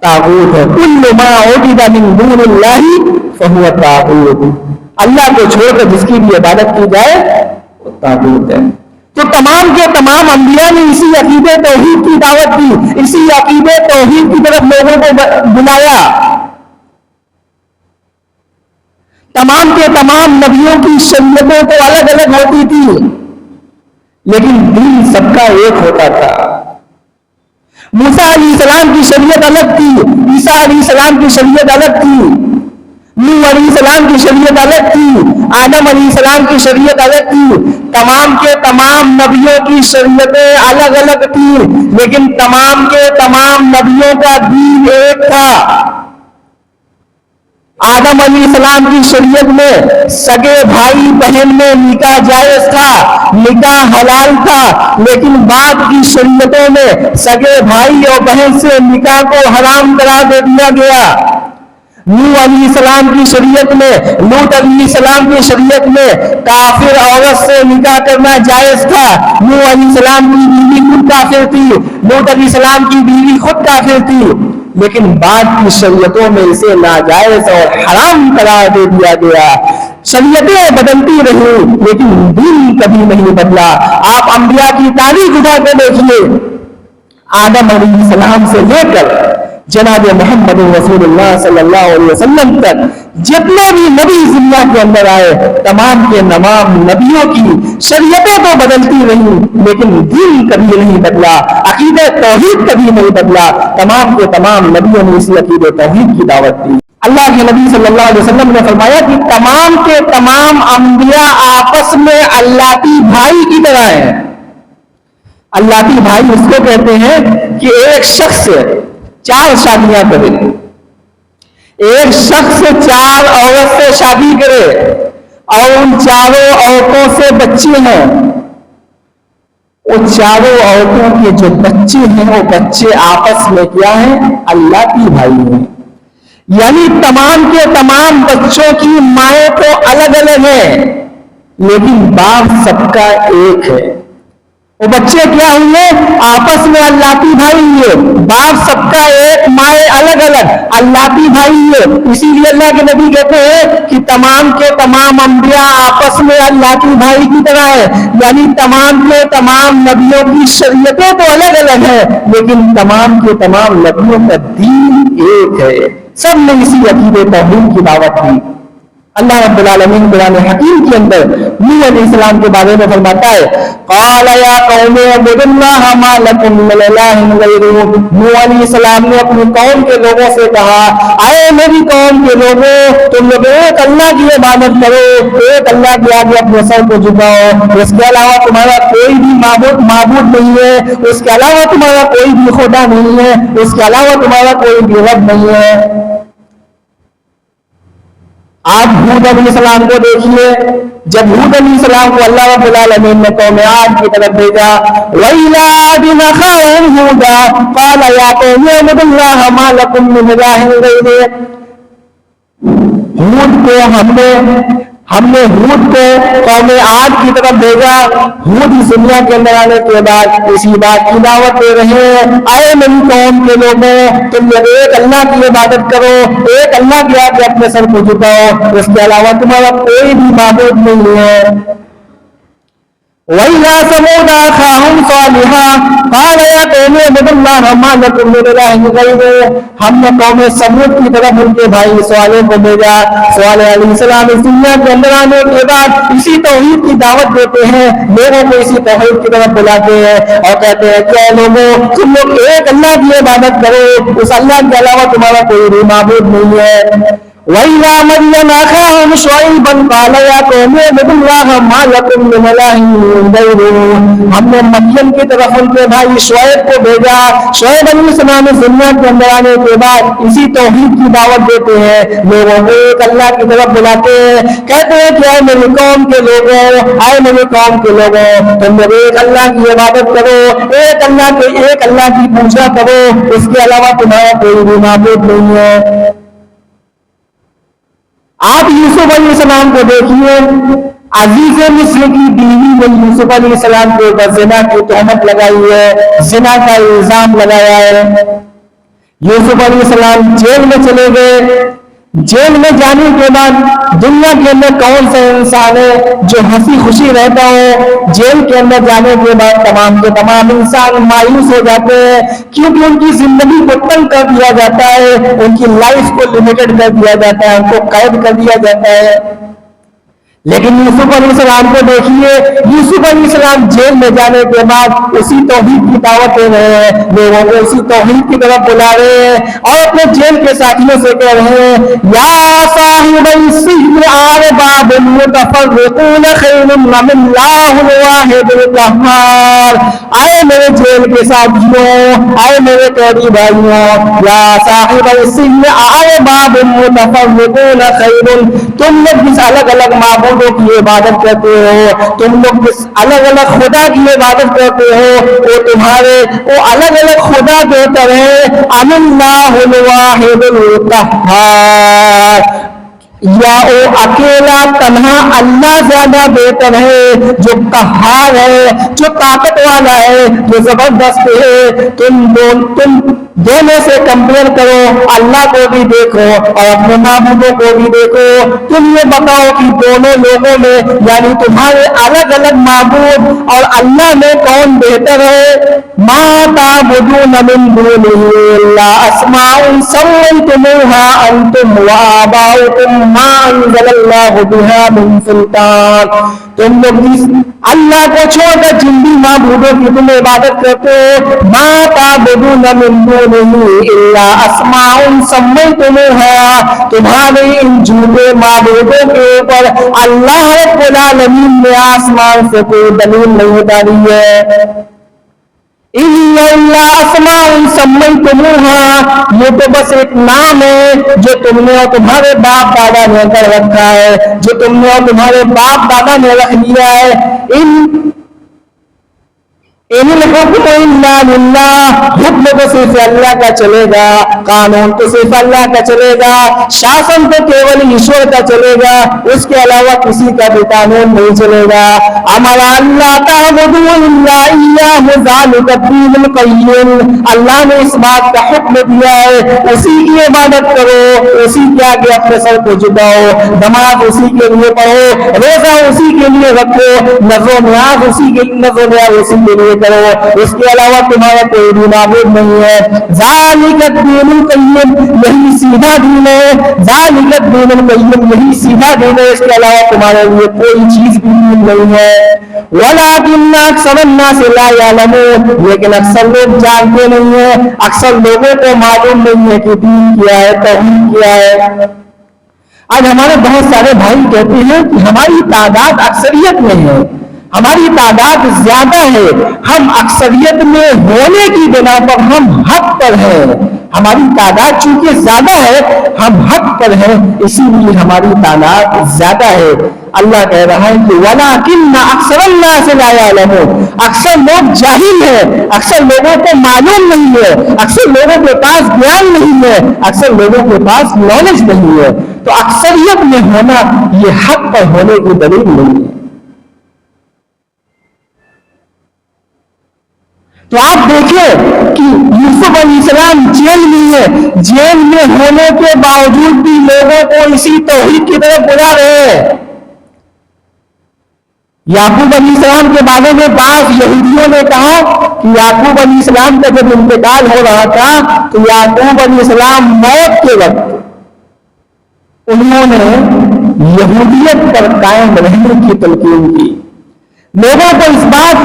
طاغوت ہے۔ کل ما عبد من دون اللہ فہو طاغوت، اللہ کو چھوڑ کر جس کی بھی عبادت کی جائے وہ طاغوت ہے۔ تو تمام کے تمام انبیاء نے اسی عقیدے توحید کی دعوت دی، اسی عقیدے توحید کی طرف لوگوں کو بلایا۔ تمام کے تمام نبیوں کی شریعتیں تو الگ الگ ہوتی تھی، لیکن دین سب کا ایک ہوتا تھا۔ موسیٰ علیہ السلام کی شریعت الگ تھی، عیسیٰ علیہ السلام کی شریعت الگ تھی، نوح علیہ السلام کی شریعت الگ تھی، آدم علیہ السلام کی شریعت الگ تھی۔ تمام کے تمام نبیوں کی شریعتیں الگ الگ تھی، لیکن تمام کے تمام نبیوں کا دین ایک تھا۔ آدم علیہ السلام کی شریعت میں سگے بھائی بہن میں نکاح جائز تھا، نکاح حلال تھا، لیکن بعد کی شریعتوں میں سگے بھائی اور بہن سے نکاح کو حرام قرار دے دیا گیا۔ نوح علیہ السلام کی شریعت میں، لوط علیہ السلام کی شریعت میں کافر عورت سے نکاح کرنا جائز تھا۔ نوح علیہ السلام کی بیوی خود کافر تھی، لوط علیہ السلام کی بیوی خود کافر تھی، لیکن بعد کی شریعتوں میں اسے ناجائز اور حرام قرار دے دیا گیا۔ شریعتیں بدلتی رہی لیکن دین کبھی نہیں بدلا۔ آپ انبیاء کی تاریخ اٹھا کے دیکھیے، آدم علیہ السلام سے لے کر جناب محمد رسول اللہ صلی اللہ علیہ وسلم تک جتنے بھی نبی دنیا کے اندر آئے، تمام کے تمام نبیوں کی شریعتیں تو بدلتی رہی لیکن دین کبھی نہیں بدلا، عقیدہ توحید کبھی نہیں بدلا۔ تمام کے تمام نبیوں نے اسی عقیدہ توحید کی دعوت دی۔ اللہ کے نبی صلی اللہ علیہ وسلم نے فرمایا کہ تمام کے تمام انبیاء آپس میں اللہتی بھائی کی طرح ہیں۔ اللہتی بھائی اس کو کہتے ہیں کہ ایک شخص 4 شادیاں کرے، ایک شخص 4 عورت سے شادی کرے اور ان 4 عورتوں سے بچے ہیں، وہ 4 عورتوں کے جو بچے ہیں وہ بچے آپس میں کیا ہیں؟ اللہ کی بھائی ہیں۔ یعنی تمام کے تمام بچوں کی مائیں تو الگ الگ ہیں لیکن باپ سب کا ایک ہے۔ وہ بچے کیا ہوئے؟ آپس میں اللہتی بھائی ہوئے، باپ سب کا ایک، مائیں الگ الگ، اللہتی بھائی ہوئے۔ اسی لیے اللہ کے نبی کہتے ہیں کہ تمام کے تمام انبیاء آپس میں اللہتی بھائی کی طرح ہے، یعنی تمام کے تمام نبیوں کی شریعتیں تو الگ الگ ہیں لیکن تمام کے تمام نبیوں کا دین ایک ہے، سب نے اسی عقیدے توحید کی دعوت دی۔ اللہ رب العالمین قرآن حکیم کے اندر نوح علیہ السلام کے بارے میں فرماتا ہے، قال یا قوم اعبدوا اللہ ما لکم من الہ غیرہ۔ نوح علیہ السلام نے اپنی قوم کے لوگوں سے کہا، اے میری قوم کے لوگوں، تم لوگ ایک اللہ کی عبادت کرو، ایک اللہ کے آگے اپنے سر کو جھکاؤ، اس کے علاوہ تمہارا کوئی بھی معبود نہیں ہے، اس کے علاوہ تمہارا کوئی بھی خدا نہیں ہے، اس کے علاوہ تمہارا کوئی بھی رب نہیں ہے۔ آپ ہود علیہ السلام کو دیکھیے، جب ہود علیہ السلام کو اللہ رب العالمین نے قوم عاد کی طرف بھیجا، وَإِلَىٰ عَادٍ أَخَاهُمْ هُودًا قَالَ يَا قَوْمِ اعْبُدُوا اللَّهَ مَا لَكُم مِّنْ إِلَٰهٍ غَيْرُهُ۔ ہود کو ہم نے ہود کو قوم عاد کی طرف بھیجا۔ ہود اس دنیا کے اندر آنے کے بعد اسی بات کی دعوت دے رہے ہیں، اے میری قوم کے لوگوں، تم لوگ ایک اللہ کی عبادت کرو، ایک اللہ کے آگے اپنے سر کو جھکاؤ، اس کے علاوہ تمہارا کوئی بھی معبود نہیں ہے۔ وَإِلَىٰ ثَمُودَ أَخَاهُمْ صَالِحًا قَالَ يَا قَوْمِ اعْبُدُوا اللَّهَ مَا لَكُم مِّنْ إِلَٰهٍ غَيْرُهُ۔ ہم نے قوم سمود کی طرف ان کے بھائی صالح کو بھیجا۔ صالح علیہ السلام اس دنیا کے اندر آنے کے بعد اسی توحید کی دعوت دیتے ہیں، لوگوں کو اسی توحید کی طرف بلاتے ہیں اور کہتے ہیں کہ اے لوگوں، تم لوگ ایک اللہ کی عبادت کرو، اس اللہ کے علاوہ تمہارا کوئی بھی معبود نہیں ہے۔ وَإِلَىٰ مَدْيَنَ أَخَاهُمْ شُعَيْبًا قَالَ يَا قَوْمِ اعْبُدُوا اللَّهَ مَا لَكُم مِّنْ إِلَٰهٍ غَيْرُهُ۔ ہم نے مدین کی طرف ان کے بھائی شعیب کو بھیجا۔ شعیب علیہ السلام اس دنیا کے اندر آنے کے بعد اسی توحید کی دعوت دیتے ہیں، لوگوں کو ایک اللہ کی طرف بلاتے ہیں، کہتے ہیں کہ اے میری قوم کے لوگوں، اے میری قوم کے لوگوں، تم لوگ ایک اللہ کی عبادت کرو، ایک اللہ کی پوجا کرو، اس کے علاوہ تمہارا کوئی بھی معبود نہیں ہے۔ آپ یوسف علیہ السلام کو دیکھیے، عزیز مصر کی بیوی نے یوسف علیہ السلام کو زنا کی تہمت لگائی ہے، زنا کا الزام لگایا ہے۔ یوسف علیہ السلام جیل میں چلے گئے۔ جیل میں جانے کے بعد دنیا کے اندر کون سا انسان ہے جو ہنسی خوشی رہتا ہو؟ جیل کے اندر جانے کے بعد تمام کے تمام انسان مایوس ہو جاتے ہیں، کیونکہ ان کی زندگی کو تنگ کر دیا جاتا ہے، ان کی لائف کو لمیٹڈ کر دیا جاتا ہے، ان کو قید کر دیا جاتا ہے۔ لیکن یوسف علیہ السلام کو دیکھیے، یوسف علیہ السلام جیل میں جانے کے بعد اسی توحید کی دعوت دے رہے ہیں، لوگوں کو اسی توحید کی طرف بلا رہے ہیں اور اپنے جیل کے ساتھیوں سے کہہ رہے ہیں یا صاحب السجن ارباب متفرقون خیر ام اللہ الواحد القہار۔ آئے میرے جیل کے ساتھیوں، آئے میرے قیدی بھائیوں، یا صاحب السجن ارباب متفرقون خیر، تم لوگ جس الگ الگ معبودوں کی عبادت کرتے ہو، تم لوگ جس الگ الگ خدا کی عبادت کرتے ہو، وہ الگ الگ خدا بہتر ہے ام اللہ الواحد القہار، یا او اکیلا تنہا اللہ زیادہ بہتر ہے جو قہار ہے، جو طاقت والا ہے، جو زبردست ہے۔ تم دونوں سے کمپیئر کرو، اللہ کو بھی دیکھو اور اپنے معبودوں کو بھی دیکھو، تم یہ بتاؤ کہ دونوں لوگوں میں یعنی تمہارے الگ الگ معبود اور اللہ میں کون بہتر ہے؟ ما تعبدون من دونه الا اسماء سميتموها انتم وآباؤكم ما انزل الله بها من سلطان۔ تم لوگ جس اللہ کو چھوڑ کر جن بھی معبودوں کی تم عبادت کرتے ہو، ما تعبدون من دونه الا اسماء سميتموها، تمہارے ان جھوٹے معبودوں کے اوپر اللہ رب العالمین نے آسمان سے کوئی دلیل نہیں اتاری ہے۔ اسماء سميتموها، یہ تو بس ایک نام ہے جو تم نے اور تمہارے باپ دادا نے کر رکھا ہے، جو تم نے اور تمہارے باپ دادا نے رکھ لیا ہے۔ ان الحکم الا للہ، حکم تو صرف اللہ کا چلے گا، قانون تو صرف اللہ کا چلے گا، شاسن تو کیول ایشور کا چلے گا، اس کے علاوہ کسی کا بھی قانون نہیں چلے گا۔ امر اللہ تعبدوا الا اياه ذلك الدين القيم، اللہ نے اس بات کا حکم دیا ہے اسی کی عبادت کرو، اسی کے آگے اپنے سر کو جھکاؤ، نماز اسی کے لیے پڑھو، روزہ اسی کے لیے رکھو، نذر و نیاز اسی کے لیے کرو، اس کے علاوہ تمہارا کوئی بھی معبود نہیں ہے۔ ذالک الدین القیم، یہی سیدھا دین ہے، ذالک الدین القیم، یہی سیدھا دین ہے، اس کے علاوہ تمہارے لیے کوئی چیز بھی نہیں ہے۔ ولکن اکثر الناس لا یعلمون، لیکن اکثر لوگ جانتے نہیں ہیں، اکثر لوگوں کو معلوم نہیں ہے کہ دین کیا ہے، توحید کیا ہے۔ آج ہمارے بہت سارے بھائی کہتے ہیں کہ ہماری تعداد اکثریت میں ہے، ہماری تعداد زیادہ ہے، ہم اکثریت میں ہونے کی بنا پر ہم حق پر ہیں، ہماری تعداد چونکہ زیادہ ہے ہم حق پر ہیں، اسی لیے ہماری تعداد زیادہ ہے۔ اللہ کہہ رہا ہے کہ وَلَٰكِنَّ أَكْثَرَ النَّاسِ لَا يَعْلَمُونَ، اکثر لوگ جاہل ہیں، اکثر لوگوں کو معلوم نہیں ہے، اکثر لوگوں کے پاس گیان نہیں ہے، اکثر لوگوں کے پاس نالج نہیں ہے، تو اکثریت میں ہونا یہ حق پر ہونے کی دلیل نہیں ہے۔ تو آپ دیکھیں کہ یوسف علیہ السلام جیل میں ہے، جیل میں ہونے کے باوجود بھی لوگوں کو اسی توحید کی طرف بلا رہے ہیں۔ یعقوب علیہ السلام کے بارے میں بعض یہودیوں نے کہا کہ یعقوب علیہ السلام کا جب انتقال ہو رہا تھا تو یعقوب علیہ السلام موت کے وقت انہوں نے یہودیت پر قائم رہنے کی تلقین کی، لوگوں کو اس بات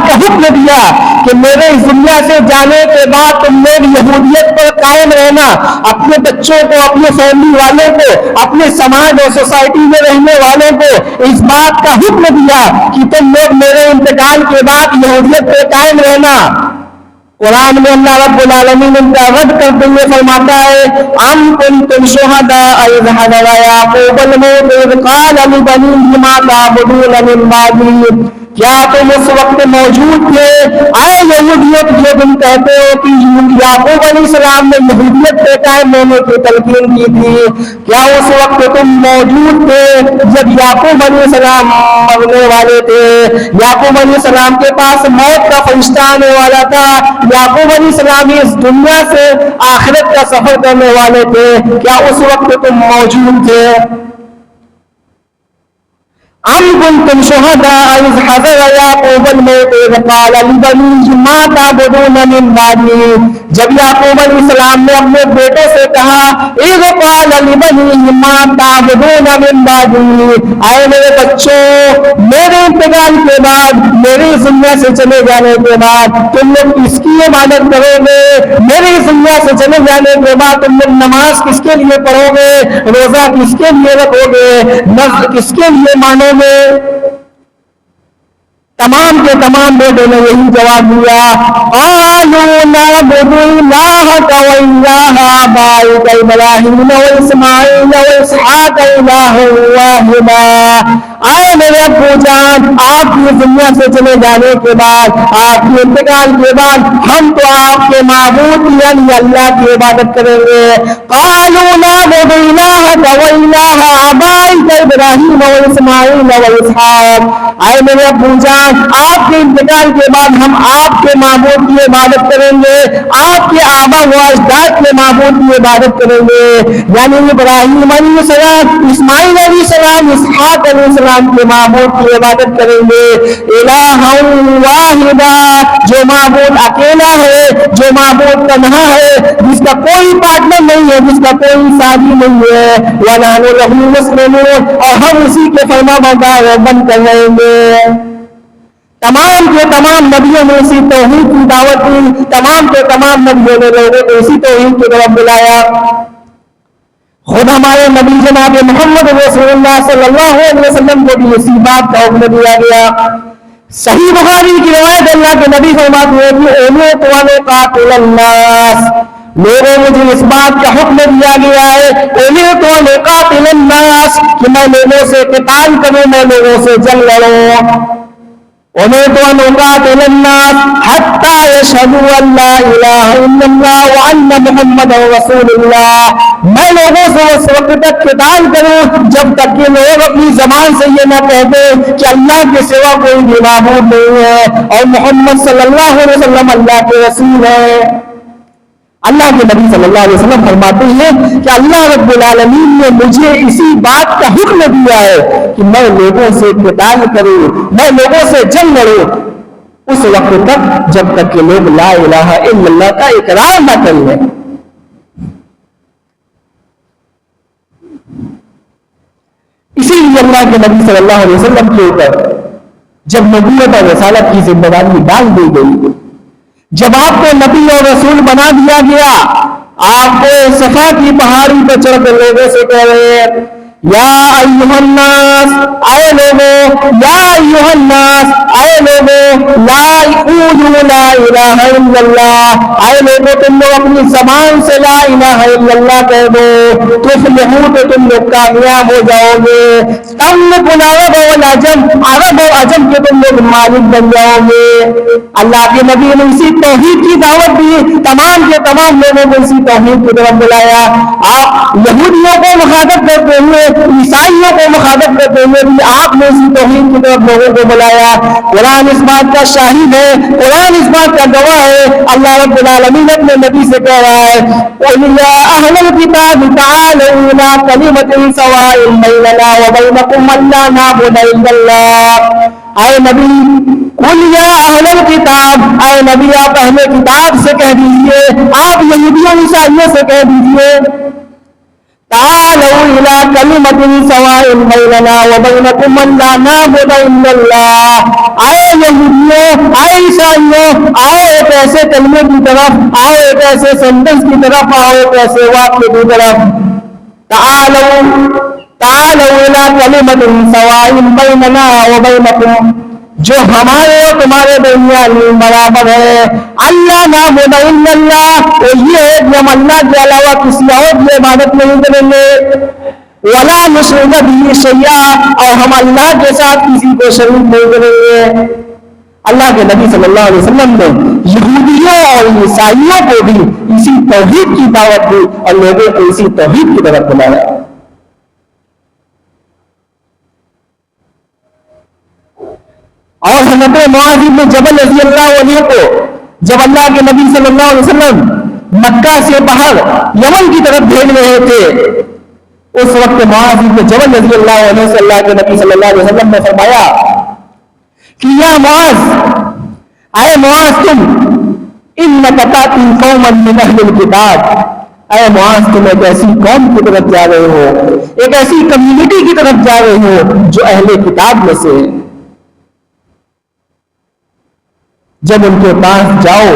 کا حکم دیا کہ میرے اس دنیا سے جانے کے بعد تم نے یہودیت پر قائم رہنا، اپنے بچوں کو، اپنے فیملی والوں کو، اپنے سماج اور سوسائٹی میں رہنے والوں کو اس بات کا حکم دیا کہ تم لوگ میرے انتقال کے بعد یہودیت پر قائم رہنا۔ قرآن میں اللہ رب العالمین ان کا رد کرتے ہوئے فرماتا ہے ام کنتم شہداء اذ حضر یعقوب الموت اذ قال لبنیہ ما تعبدون من بعدی، کیا تم اس وقت موجود تھے اے یہودیت جو تم کہتے ہو کہ یعقوب علیہ السلام نے یہودیت پہ قائم ہونے کی تلقین کی تھی، کیا اس وقت تم موجود تھے جب یعقوب علیہ السلام مرنے والے تھے، یعقوب علیہ السلام کے پاس موت کا فرشتہ آنے والا تھا، یعقوب علیہ السلام اس دنیا سے آخرت کا سفر کرنے والے تھے، کیا اس وقت تم موجود تھے؟ ام کنتم شہداء اذ حضر یعقوب الموت اذ قال لبنیہ ما تعبدون من بعدی، جب یعقوب علیہ السلام نے اپنے بیٹے سے کہا اذ قال لبنیہ ما تعبدون من بعدی، اے میرے بچوں میرے انتقال کے بعد، میری اس دنیا سے چلے جانے کے بعد تم لوگ کس کی عبادت کرو گے؟ میری اس دنیا سے چلے جانے کے بعد تم لوگ نماز کس کے لیے پڑھو گے؟ روزہ کس کے لیے رکھو گے؟ نذر کس کے لیے مانو گے؟ تمام کے تمام بیٹوں نے یہی جواب دیا قالوا نعبد الہک والہ آبائک ابراہیم واسماعیل واسحاق الہا واحدا، آئے میرے ابو جان آپ کی دنیا سے چلے جانے کے بعد، آپ کے انتقال کے بعد ہم تو آپ کے معبود یعنی اللہ کی عبادت کریں گے۔ قالوا نعبد الہک والہ آبائک ابراہیم واسماعیل واسحاق، آئے میرے ابو جان آپ کے انتقال کے بعد ہم آپ کے معبود کی عبادت کریں گے، آپ کے آبا و اجداد کے معبود کی عبادت کریں گے، یعنی ابراہیم علیہ السلام، اسماعیل علیہ السلام، اسحاق علیہ السلام کے معبود کی عبادت کریں گے۔ الہا واحدا، جو معبود اکیلا ہے، جو معبود تنہا ہے، جس کا کوئی پارٹنر نہیں ہے، جس کا کوئی ساتھی نہیں ہے، وَنَحْنُ لَهُ مُسْلِمُونَ، اور ہم اسی کے فرما بردار بن کر رہیں گے۔ تمام کے تمام نبیوں نے اسی توحید کی دعوت دی، تمام کے تمام نبیوں نے لوگوں کو اسی توحید کی طرف بلایا۔ خود ہمارے نبی جناب محمد رسول اللہ صلی اللہ علیہ وسلم کو بھی اسی بات کا حکم دیا گیا۔ صحیح بخاری کی روایت اللہ کے نبی فرماتے ہیں کہ اُمِرْتُ أَنْ أُقَاتِلَ النَّاسَ، لوگوں مجھے اس بات کا حکم دیا گیا ہے اُمِرْتُ أَنْ أُقَاتِلَ النَّاسَ کہ میں لوگوں سے قتال کروں، میں لوگوں سے جنگ لڑوں۔ أُمِرْتُ أَنْ أُقَاتِلَ النَّاسَ حَتَّى يَشْهَدُوا أَنْ لَا إِلَهَ إِلَّا اللَّهُ وَأَنَّ مُحَمَّدًا رَسُولُ اللَّهِ، میں لوگوں سے اس وقت تک قتال کروں جب تک کہ لوگ اپنی زبان سے یہ نہ کہتے کہ اللہ کے سوا کوئی بھی معبود نہیں ہے اور محمد صلی اللہ علیہ وسلم اللہ کے رسول ہے۔ اللہ کے نبی صلی اللہ علیہ وسلم فرماتے ہیں کہ اللہ رب العالمین نے مجھے اسی بات کا حکم دیا ہے کہ میں لوگوں سے قتال کروں، میں لوگوں سے جنگ لڑوں اس وقت تک جب تک کہ لوگ لا الہ الا اللہ کا اقرار نہ کر لیں۔ اسی لیے اللہ کے نبی صلی اللہ علیہ وسلم کے اوپر جب نبوت اور رسالت کی ذمہ داری ڈال دی گئی، جب آپ کو نبی اور رسول بنا دیا گیا، آپ کو صفا کی پہاڑی پہ چڑھ کر لوگوں سے کہہ رہے ہیں یا ایھا الناس، اے لوگوں، یا ایھا الناس، اے لوگوں، لا قولوا لا الہ الا اللہ، اے لوگوں تم لوگ اپنی زبان سے لا الہ الا اللہ کہہ دو، تفلحوا تو تم لوگ کامیاب ہو جاؤ گے، تملک العرب والعجم، عرب اور عجم کے تم لوگ مالک بن جاؤ گے۔ اللہ کے نبی نے اسی توحید کی دعوت دی، تمام کے تمام لوگوں کو اسی توحید کی طرف بلایا۔ آپ یہودیوں کو مخاطب کرتے ہوئے، عیسائیوں کو مخاطب کرتے ہوئے بھی آپ نے اسی توحید کی طرف لوگوں کو بلایا۔ قرآن اس بات کا شاہد ہے، قرآن اس بات کا گواہ ہے اللہ رب العالمین اپنے نبی سے کہہ رہا ہے قُلْ يَا أَهْلَ الْكِتَابِ تَعَالَوْا إِلَىٰ كَلِمَةٍ سَوَاءٍ بَيْنَنَا وَبَيْنَكُمْ أَلَّا نَعْبُدَ إِلَّا اللَّهَ اے نبی قُلْ يَا أَهْلَ الْكِتَابِ اے نبی آپ اہل کتاب سے کہہ دیجئے آپ یہودیوں عیسائیوں سے کہہ دیجئے تعالوا إلى كلمة سواء بيننا وبينكم ألا نعبد إلا الله آئے یہودیوں آئے عیسائیوں آؤ ایک ایسے کلمے کی طرف آؤ ایک ایسے سینٹنس کی طرف آؤ ایک ایسے واقعے کی طرف تعالوا إلى كلمة سواء بيننا وبينكم جو ہمارے اور تمہارے درمیان برابر ہے اللہ نعبد الا اللہ تو یہ ہے کہ ہم اللہ کے علاوہ کسی اور کی عبادت نہیں کریں گے ولا نشرک به شیئا اور ہم اللہ کے ساتھ کسی کو شریک نہیں کریں گے اللہ کے نبی صلی اللہ علیہ وسلم نے یہودیوں اور عیسائیوں کو بھی اسی توحید کی دعوت دی اور لوگوں کو اسی توحید کی طرف بلایا اور حضرت معاذ بن جبل رضی اللہ عنہ کو جب اللہ کے نبی صلی اللہ علیہ وسلم مکہ سے باہر یمن کی طرف بھیج رہے تھے اس وقت معاذ بن جبل رضی اللہ عنہ سے اللہ کے نبی صلی اللہ علیہ وسلم نے فرمایا کہ یا معاذ اے معاذ تم انک تاتی قوما من اہل الکتاب اے معاذ تم ایک ایسی قوم کی طرف جا رہے ہو ایک ایسی کمیونٹی کی طرف جا رہے ہو جو اہل کتاب میں سے ہے جب ان کے پاس جاؤ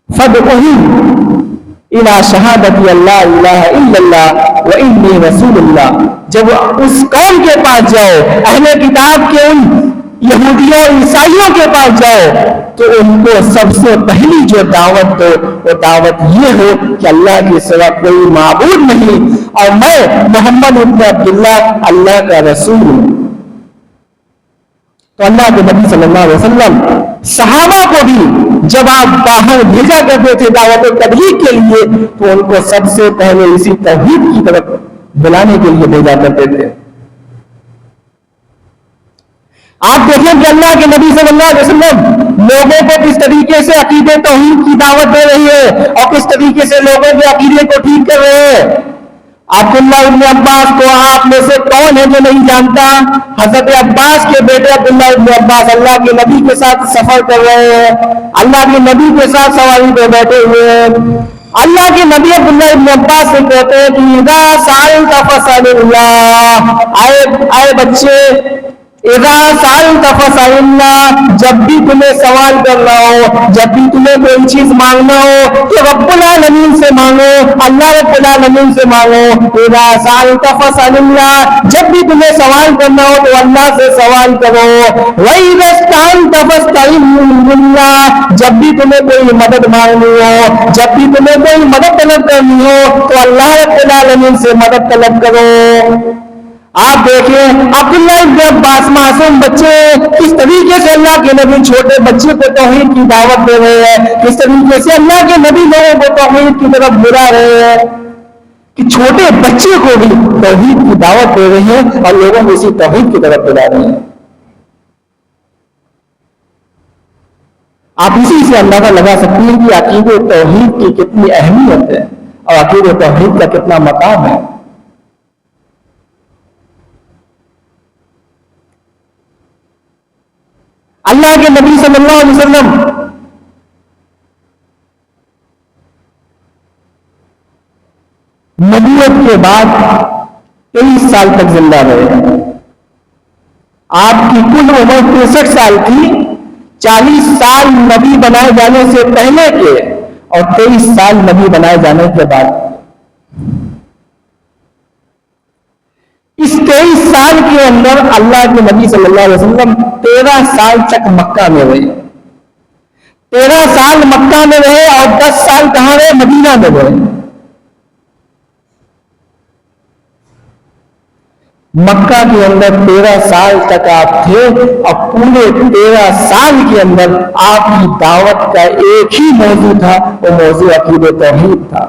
فَادْعُوهُمْ إِلَىٰ شَهَادَةِ اللَّهِ إِلَٰهَ إِلَّا اللَّهُ وَإِنِّي رَسُولُ اللَّهِ جب اس قوم کے پاس جاؤ اہل کتاب کے ان یہودیوں اور عیسائیوں کے پاس جاؤ تو ان کو سب سے پہلی جو دعوت دو وہ دعوت یہ ہو کہ اللہ کے سوا کوئی معبود نہیں اور میں محمد ابن عبداللہ اللہ کا رسول ہوں تو اللہ کے نبی صلی اللہ علیہ وسلم صحابہ کو بھی جب آپ باہر بھیجا کرتے تھے دعوت و تبلیغ کے لیے تو ان کو سب سے پہلے اسی توحید کی طرف بلانے کے لیے بھیجا کرتے تھے آپ دیکھیں کہ اللہ کے نبی صلی اللہ علیہ وسلم لوگوں کو کس طریقے سے عقیدے توحید کی دعوت دے رہی ہے اور کس طریقے سے لوگوں کے عقیدے کو ٹھیک کر رہے ہیں عبداللہ ابن عباس کو آپ میں سے کون ہے جو نہیں جانتا حضرت عباس کے بیٹے عبداللہ ابن عباس اللہ کے نبی کے ساتھ سفر کر رہے ہیں اللہ کے نبی کے ساتھ سواری پہ بیٹھے ہوئے ہیں اللہ کے نبی عبداللہ ابن عباس سے کہتے ہیں کہ اذا سألت فاسأل اللہ آئے بچے اذا سألت فاسأل اللہ جب بھی تمہیں سوال کرنا ہو جب بھی تمہیں کوئی چیز مانگنا ہو تو رب العالمین سے مانگو اللہ رب العالمین سے مانگو اذا سألت فاسأل اللہ جب بھی تمہیں سوال کرنا ہو تو اللہ سے سوال کرو وَإِذَا اسْتَعَنْتَ فَاسْتَعِنْ بِاللَّهِ جب بھی تمہیں کوئی مدد مانگنی ہو جب بھی تمہیں کوئی مدد طلب کرنی ہو تو اللہ رب العالمین سے مدد طلب کرو آپ دیکھیں عبداللہ ابن عباس معصوم بچے کس طریقے سے اللہ کے نبی چھوٹے بچے کو توحید کی دعوت دے رہے ہیں کس طریقے سے اللہ کے نبی لوگوں کو توحید کی طرف بلا رہے ہیں کہ چھوٹے بچے کو بھی توحید کی دعوت دے رہے ہیں اور لوگوں کو اسی توحید کی طرف بلا رہے ہیں آپ اسی سے اندازہ لگا سکتے ہیں کہ عقیدہ توحید کی کتنی اہمیت ہے اور عقیدہ توحید کا کتنا مقام ہے اللہ کے نبی صلی اللہ علیہ وسلم نبوت کے بعد 23 سال تک زندہ رہے آپ کی کل عمر 63 سال تھی 40 سال نبی بنائے جانے سے پہلے کے اور 23 سال نبی بنائے جانے کے بعد اس 23 سال کے اندر اللہ کے نبی صلی اللہ علیہ وسلم 13 سال تک مکہ میں رہے 13 سال مکہ میں رہے اور 10 سال کہاں رہے مدینہ میں رہے مکہ کے اندر 13 سال تک آپ تھے اور پورے 13 سال کے اندر آپ کی دعوت کا ایک ہی موضوع تھا وہ موضوع عقیدہ توحید تھا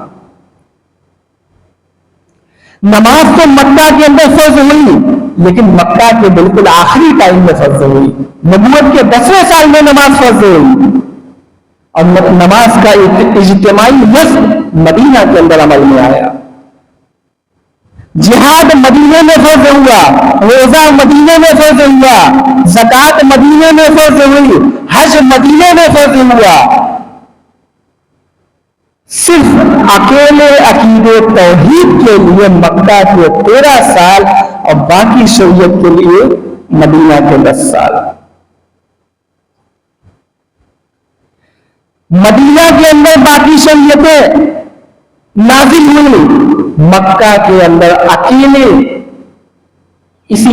نماز تو مکہ کے اندر فرض ہوئی، لیکن مکہ کے بالکل آخری ٹائم میں فرض ہوئی، نبوت کے 10ویں سال میں نماز فرض ہوئی، اور نماز کا ایک اجتماعی نصب مدینہ کے اندر عمل میں آیا۔ جہاد مدینے میں فرض ہوا، روزہ مدینے میں فرض ہوا، زکوٰۃ مدینے میں فرض ہوئی، حج مدینے میں فرض ہوا۔ صرف اکیلے عقیدے توحید کے لیے مکہ کے 13 سال اور باقی شریعت کے لیے مدینہ کے 10 سال۔ مدینہ کے اندر باقی شریعتیں نازل ہوئی، مکہ کے اندر اکیلے اسی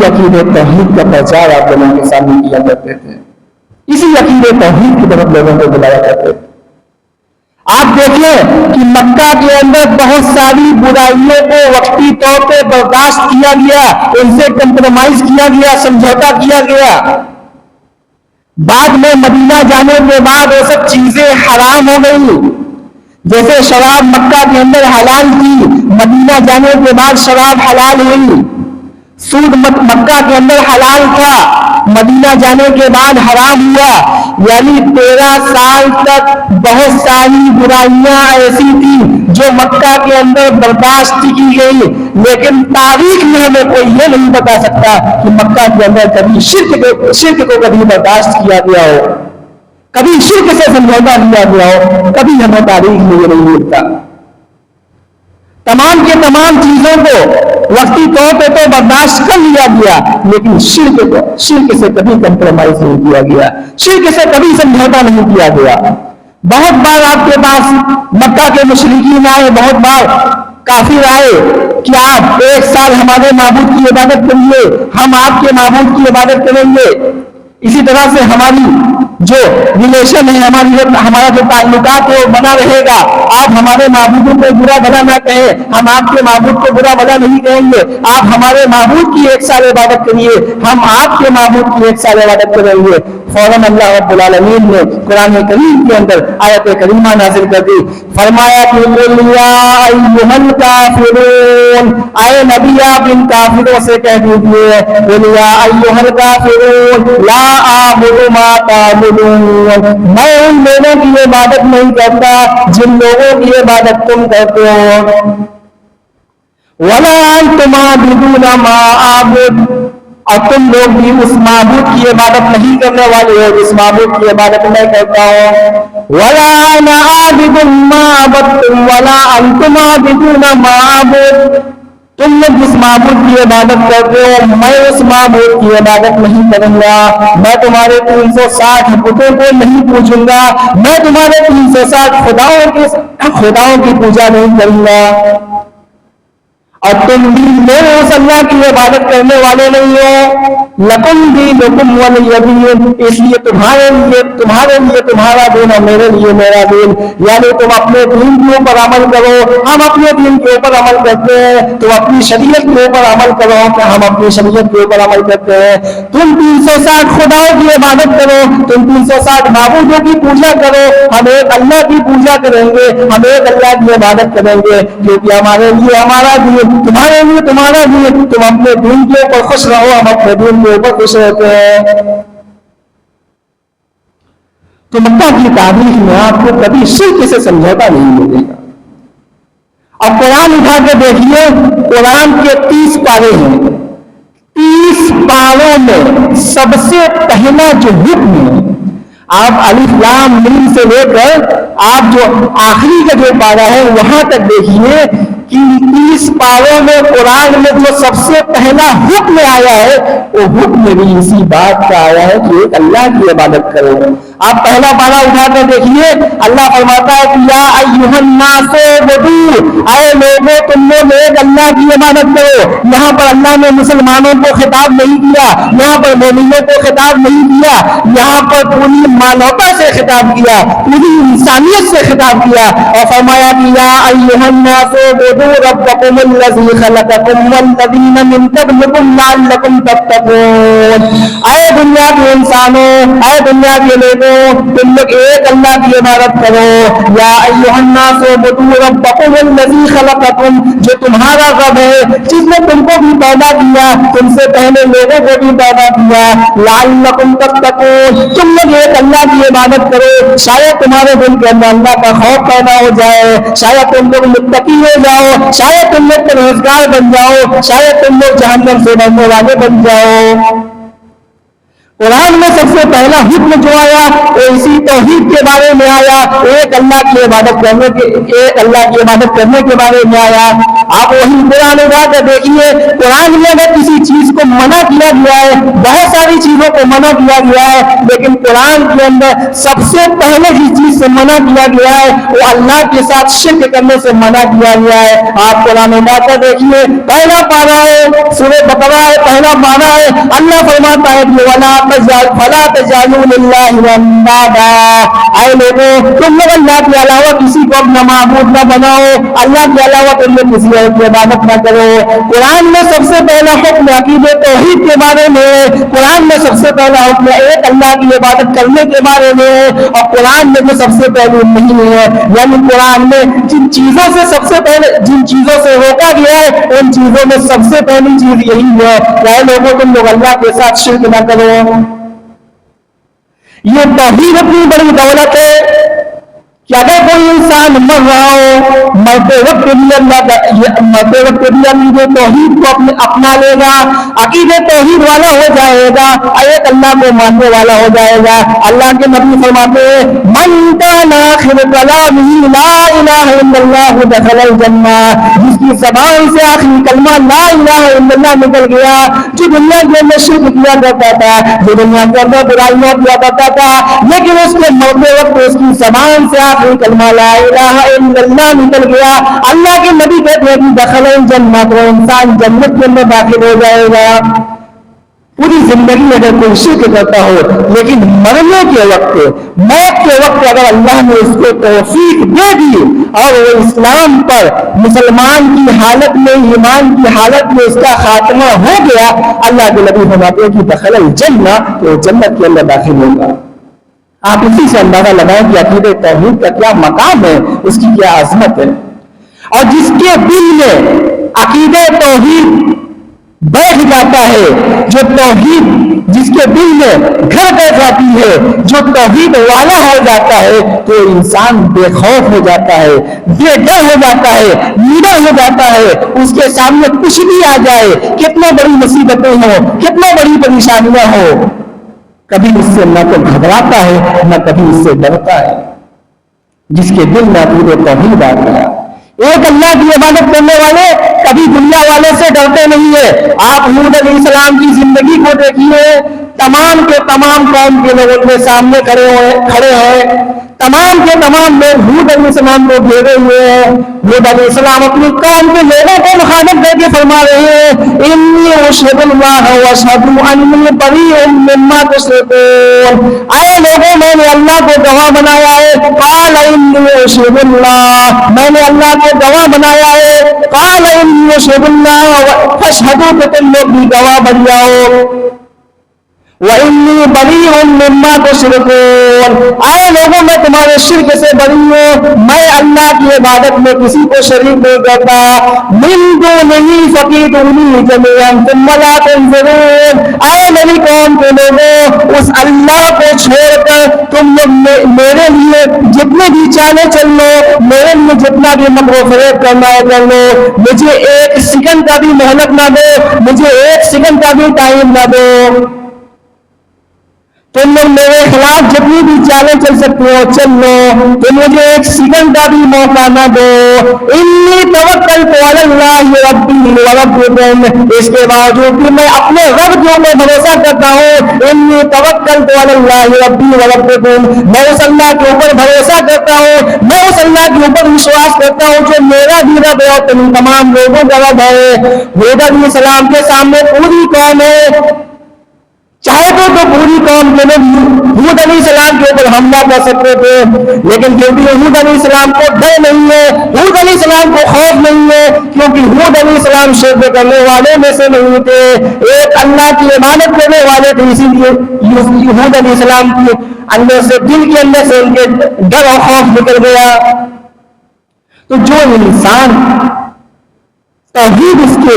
عقیدے توحید کا پرچار آپ لوگوں کے سامنے کیا کرتے تھے، اسی عقیدے توحید کی طرف لوگوں کو بلایا کرتے تھے۔ آپ دیکھیں کہ مکہ کے اندر بہت ساری برائیوں کو وقتی طور پہ برداشت کیا گیا، ان سے کمپرومائز کیا گیا، سمجھوتا کیا گیا۔ بعد میں مدینہ جانے کے بعد وہ سب چیزیں حرام ہو گئی، جیسے شراب مکہ کے اندر حلال تھی، مدینہ جانے کے بعد شراب حلال ہوئی۔ سود مکہ کے اندر حلال تھا، مدینہ جانے کے بعد حرام ہوا۔ یعنی 13 سال تک بہت ساری برائیاں ایسی تھیں جو مکہ کے اندر برداشت کی گئی، لیکن تاریخ میں ہمیں کوئی یہ نہیں بتا سکتا کہ مکہ کے اندر کبھی شرک کو کبھی برداشت کیا گیا ہو، کبھی شرک سے سمجھوتا کیا گیا ہو، کبھی ہمیں تاریخ میں یہ نہیں ملتا۔ تمام کے تمام چیزوں کو وقتی طور پہ تو برداشت کر لیا گیا، لیکن شرک سے کبھی کمپرومائز نہیں کیا گیا، شرک سے کبھی سمجھوتا نہیں کیا گیا۔ بہت بار آپ کے پاس مکہ کے مشرکین آئے، بہت بار کافر آئے کہ آپ 1 سال ہمارے معبود کی عبادت کریے، ہم آپ کے معبود کی عبادت کریں گے۔ اسی طرح سے ہماری جو ریلیشن ہے، ہمارا جو تعلقات ہے وہ بنا رہے گا۔ آپ ہمارے معبودوں کو برا بھلا نہ کہیں، ہم آپ کے معبود کو برا بھلا نہیں کہیں گے۔ آپ ہمارے معبود کی 1 سال عبادت کریے، ہم آپ کے معبود کی 1 سال عبادت کریں گے۔ فوراً اللہ رب العالمین نے قرآن کریم کے اندر آیت کریمہ نازل کر دی، فرمایا کہ قُلْ يَا أَيُّهَا الْكَافِرُونَ، اے نبی آپ ان کافروں سے کہہ دیجئے، قُلْ يَا أَيُّهَا الْكَافِرُونَ لَا أَعْبُدُ مَا تَعْبُدُونَ، میں ان لوگوں کی عبادت نہیں کرتا جن لوگوں کی عبادت تم کرتے ہو، وَلَا أَنْتُمْ عَابِدُونَ مَا أَعْبُدُ، اور تم لوگ بھی اس معبود کی عبادت نہیں کرنے والے ہو جس معبود کی عبادت میں کرتا ہوں۔ وَلَا أَنَا عَابِدٌ مَا عَبَدتُّمْ وَلَا أَنْتُمْ عَابِدُونَ مَا أَعْبُدُ، تم لوگ جس معبود کی عبادت کرتے ہو میں اس معبود کی عبادت نہیں کروں گا، میں تمہارے 360 بتوں کو نہیں پوجوں گا، میں تمہارے 360 خداؤں کی پوجا نہیں کروں گا، اور تم بھی میرے اس اللہ کی عبادت کرنے والے نہیں ہو۔ لکم دینکم ولی دین، اس لیے تمہارے لیے تمہارا دین اور میرے لیے میرا دین، یعنی تم اپنے دین کے اوپر عمل کرو، ہم اپنے دین کے اوپر عمل کرتے ہیں، تم اپنی شریعت کے اوپر عمل کرو کہ ہم اپنی شریعت کے اوپر عمل کرتے ہیں۔ تم 360 خداؤں کی عبادت کرو، تم 360 معبودوں کی پوجا کرو، ہم ایک اللہ کی پوجا کریں گے، ہم ایک اللہ کی عبادت کریں گے، کیونکہ ہمارے لیے ہمارا دین، تمہارے لیے تمہارا دین، تم اپنے دین کے اوپر خوش رہو، ہم اپنے دین کے اوپر خوش رہتے ہیں۔ تو مکہ کی تاریخ میں آپ کو کبھی شرک سے سمجھوتا نہیں ملے گا۔ اب قرآن اٹھا کے دیکھیے، قرآن کے 30 پارے ہیں، 30 پاروں میں سب سے پہلا جو حکم ہے، آپ الف لام میم سے لے کر آپ جو آخری کا جو پارہ ہے وہاں تک دیکھیے کہ 30 پاروں میں قرآن میں جو سب سے پہلا حکم آیا ہے وہ حکم بھی اسی بات کا آیا ہے کہ ایک اللہ کی عبادت کرو۔ آپ پہلا پارہ اٹھا کر دیکھیے، اللہ فرماتا ہے کہ یا ایھا الناس اعبدوا، اے لوگوں تم لوگ ایک اللہ کی عبادت کرو۔ یہاں پر اللہ نے مسلمانوں کو خطاب نہیں کیا، یہاں پر مومنوں کو خطاب نہیں کیا، یہاں پر پوری مانوتا سے خطاب کیا، پوری انسانیت سے خطاب کیا، اور فرمایا کہ یا ایھا الناس اعبدوا اعبدوا ربکم الذی خلقکم والذین من قبلکم لعلکم تتقون. اے دنیا کے انسانوں، اے دنیا کے لوگوں، تم لوگ ایک اللہ کی عبادت کرو. یا ایھا الناس اعبدوا ربکم الذی خلقکم، جو تمہارا رب ہے جس نے تم کو بھی پیدا کیا، تم سے پہلے لوگوں کو بھی پیدا کیا. لعلکم تتقون، تم لوگ ایک اللہ کی عبادت کرو، شاید تمہارے دل کے اندر اللہ کا خوف پیدا ہو جائے، شاید تم لوگ متقی ہو جاؤ، شاید تم لوگ پرہیزگار بن جاؤ، شاید تم لوگ جہنم سے ڈرنے والے بن جاؤ. قرآن میں سب سے پہلا حکم جو آیا وہ اسی توحید کے بارے میں آیا، ایک اللہ کی عبادت کرنے کے بارے میں آیا. آپ وہی قرآن اٹھا کر دیکھیے، قرآن میں اگر کسی چیز کو منع کیا گیا ہے، بہت ساری چیزوں کو منع کیا گیا ہے، لیکن قرآن کے اندر سب سے پہلے جس چیز سے منع کیا گیا ہے وہ اللہ کے ساتھ شرک کرنے سے منع کیا گیا ہے. آپ قرآن اٹھا کر دیکھیے، پہلا پارہ ہے سورہ بقرہ ہے، پہلا پارہ ہے، اللہ فرماتا ہے کہ فلا تجعلوا للہ اندادا، اے لوگوں تم لوگ اللہ کے علاوہ کسی کو اپنا معبود نہ بناؤ، اللہ کے علاوہ تم لوگ کسی اور کی عبادت نہ کرو. قرآن میں سب سے پہلا حکم عقیدہ توحید کے بارے میں، قرآن میں سب سے پہلا حکم ایک اللہ کی عبادت کرنے کے بارے میں، اور قرآن میں جو سب سے پہلے نہیں ہے، یعنی قرآن میں جن چیزوں سے سب سے پہلے جن چیزوں سے روکا گیا ہے ان چیزوں میں سب سے پہلی چیز یہی ہے کہ اے لوگوں تم لوگ اللہ کے ساتھ شرک نہ کرو. یہ توحید اتنی بڑی دولت ہے کہ اگر کوئی انسان مر رہا ہو، مرتے وقت بھی توحید کو اپنا لے گا، عقیدہ توحید والا ہو جائے گا، ایک اللہ کو ماننے والا ہو جائے گا. اللہ کے نبی فرماتے ہیں من کان آخر کلامہ لا الہ الا اللہ دخل الجنہ، جس کی زبان سے آخری کلمہ لا الہ الا اللہ نکل گیا، جو دنیا کے اندر شرک کیا کرتا تھا، جو دنیا کے اندر برائیاں کیا کرتا تھا، لیکن اس کے مرتے وقت اس کی زبان سے کلمہ لا الہ الا اللہ نکل گیا، اللہ کے نبی کہتے ہیں کہ دخل الجنہ، تو انسان جنت کے اندر داخل ہو جائے گا. پوری زندگی اگر کوئی شرک کرتا ہو لیکن مرنے کے وقت، موت کے وقت اگر اللہ نے اس کو توفیق دے دی اور وہ اسلام پر مسلمان کی حالت میں، ایمان کی حالت میں اس کا خاتمہ ہو گیا، اللہ کے نبی فرماتے ہیں کہ دخل الجنہ، تو جنت کے اندر داخل ہوگا. آپ اسی سے اندازہ لگائیں کہ عقیدہ توحید کا کیا مقام ہے، اس کی کیا عظمت ہے. اور جس کے دل میں عقیدہ توحید بیٹھ جاتا ہے، جو توحید جس کے دل میں گھر بیٹھ جاتی ہے، جو توحید والا ہو جاتا ہے، تو انسان بے خوف ہو جاتا ہے، بے ڈر ہو جاتا ہے، نڈر ہو جاتا ہے. اس کے سامنے کچھ بھی آ جائے، کتنا بڑی مصیبتیں ہوں، کتنا بڑی پریشانیاں ہوں، کبھی اس سے نہ تو گھبراتا ہے نہ کبھی اس سے ڈرتا ہے. جس کے دل میں عقیدہ توحید آ گیا، ایک اللہ کی عبادت کرنے والے کبھی دنیا والے سے ڈرتے نہیں ہے. آپ حود علیہ السلام کی زندگی کو دیکھیے، تمام کے تمام قوم کے لوگ ان کے سامنے کھڑے ہیں، تمام کے تمام لوگ حود علیہ السلام کو گھیرے ہوئے ہیں. حود علیہ السلام اپنی قوم کے لوگوں کو مخاطب کر کے فرما رہے ہیں انی اشہد اللہ واشہد انی بریء مما تشرکون، اے لوگوں میں نے اللہ کو گواہ بنایا ہے. قال انی اشہد اللہ، میں نے اللہ کو گواہ بنایا ہے. قال انی اشہد اللہ فاشہدوا، کہ تم لوگ بھی گواہ بن جاؤ. وَإِنِّي بَرِيءٌ مِّمَّا تُشْرِكُونَ، اے لوگوں میں تمہارے شرک سے بری ہوں، میں اللہ کی عبادت میں کسی کو شریک نہیں کرتا. مِن دُونِهِ فَكِيدُونِي جَمِيعًا ثُمَّ لَا تُنظِرُونَ، اے میری قوم کے لوگوں، اس اللہ کو چھوڑ کر تم لوگ میرے لیے جتنے بھی چالیں چل لو، میرے لیے جتنا بھی مکر و فریب کرنا ہے کر لو، مجھے ایک سیکنڈ کا بھی مہلت نہ دو، مجھے ایک سیکنڈ کا بھی ٹائم نہ دو. تم لوگ میرے خلاف جتنی بھی چالیں چل سکتے ہو چل لو، تو مجھے ایک سیکنڈ کا بھی موقع نہ دو. انی توکلت علی اللہ ربی وربکم، اس کے باوجود بھی میں اپنے رب کے اوپر بھروسہ کرتا ہوں. انی توکلت علی اللہ ربی وربکم، میں اس اللہ کے اوپر بھروسہ کرتا ہوں، میں اس اللہ کے اوپر وشواس کرتا ہوں جو میرا بھی رب ہے اور تم تمام لوگوں کا رب ہے. حود علیہ السلام کے سامنے پوری قوم ہے، چاہے تو پوری اپنی قوم کے لوگ ہود علیہ السلام کے اوپر حملہ کر سکتے تھے، لیکن کیونکہ ہود علیہ السلام کو ڈر نہیں ہے، ہود علیہ السلام کو خوف نہیں ہے، کیونکہ ہود علیہ السلام شرک کرنے والے میں سے نہیں تھے، ایک اللہ کی عبادت کرنے والے تھے، اسی لیے ہود علیہ السلام کے اندر سے، دل کے اندر سے ان کے ڈر اور خوف نکل گیا۔ تو جو انسان توحید اس کے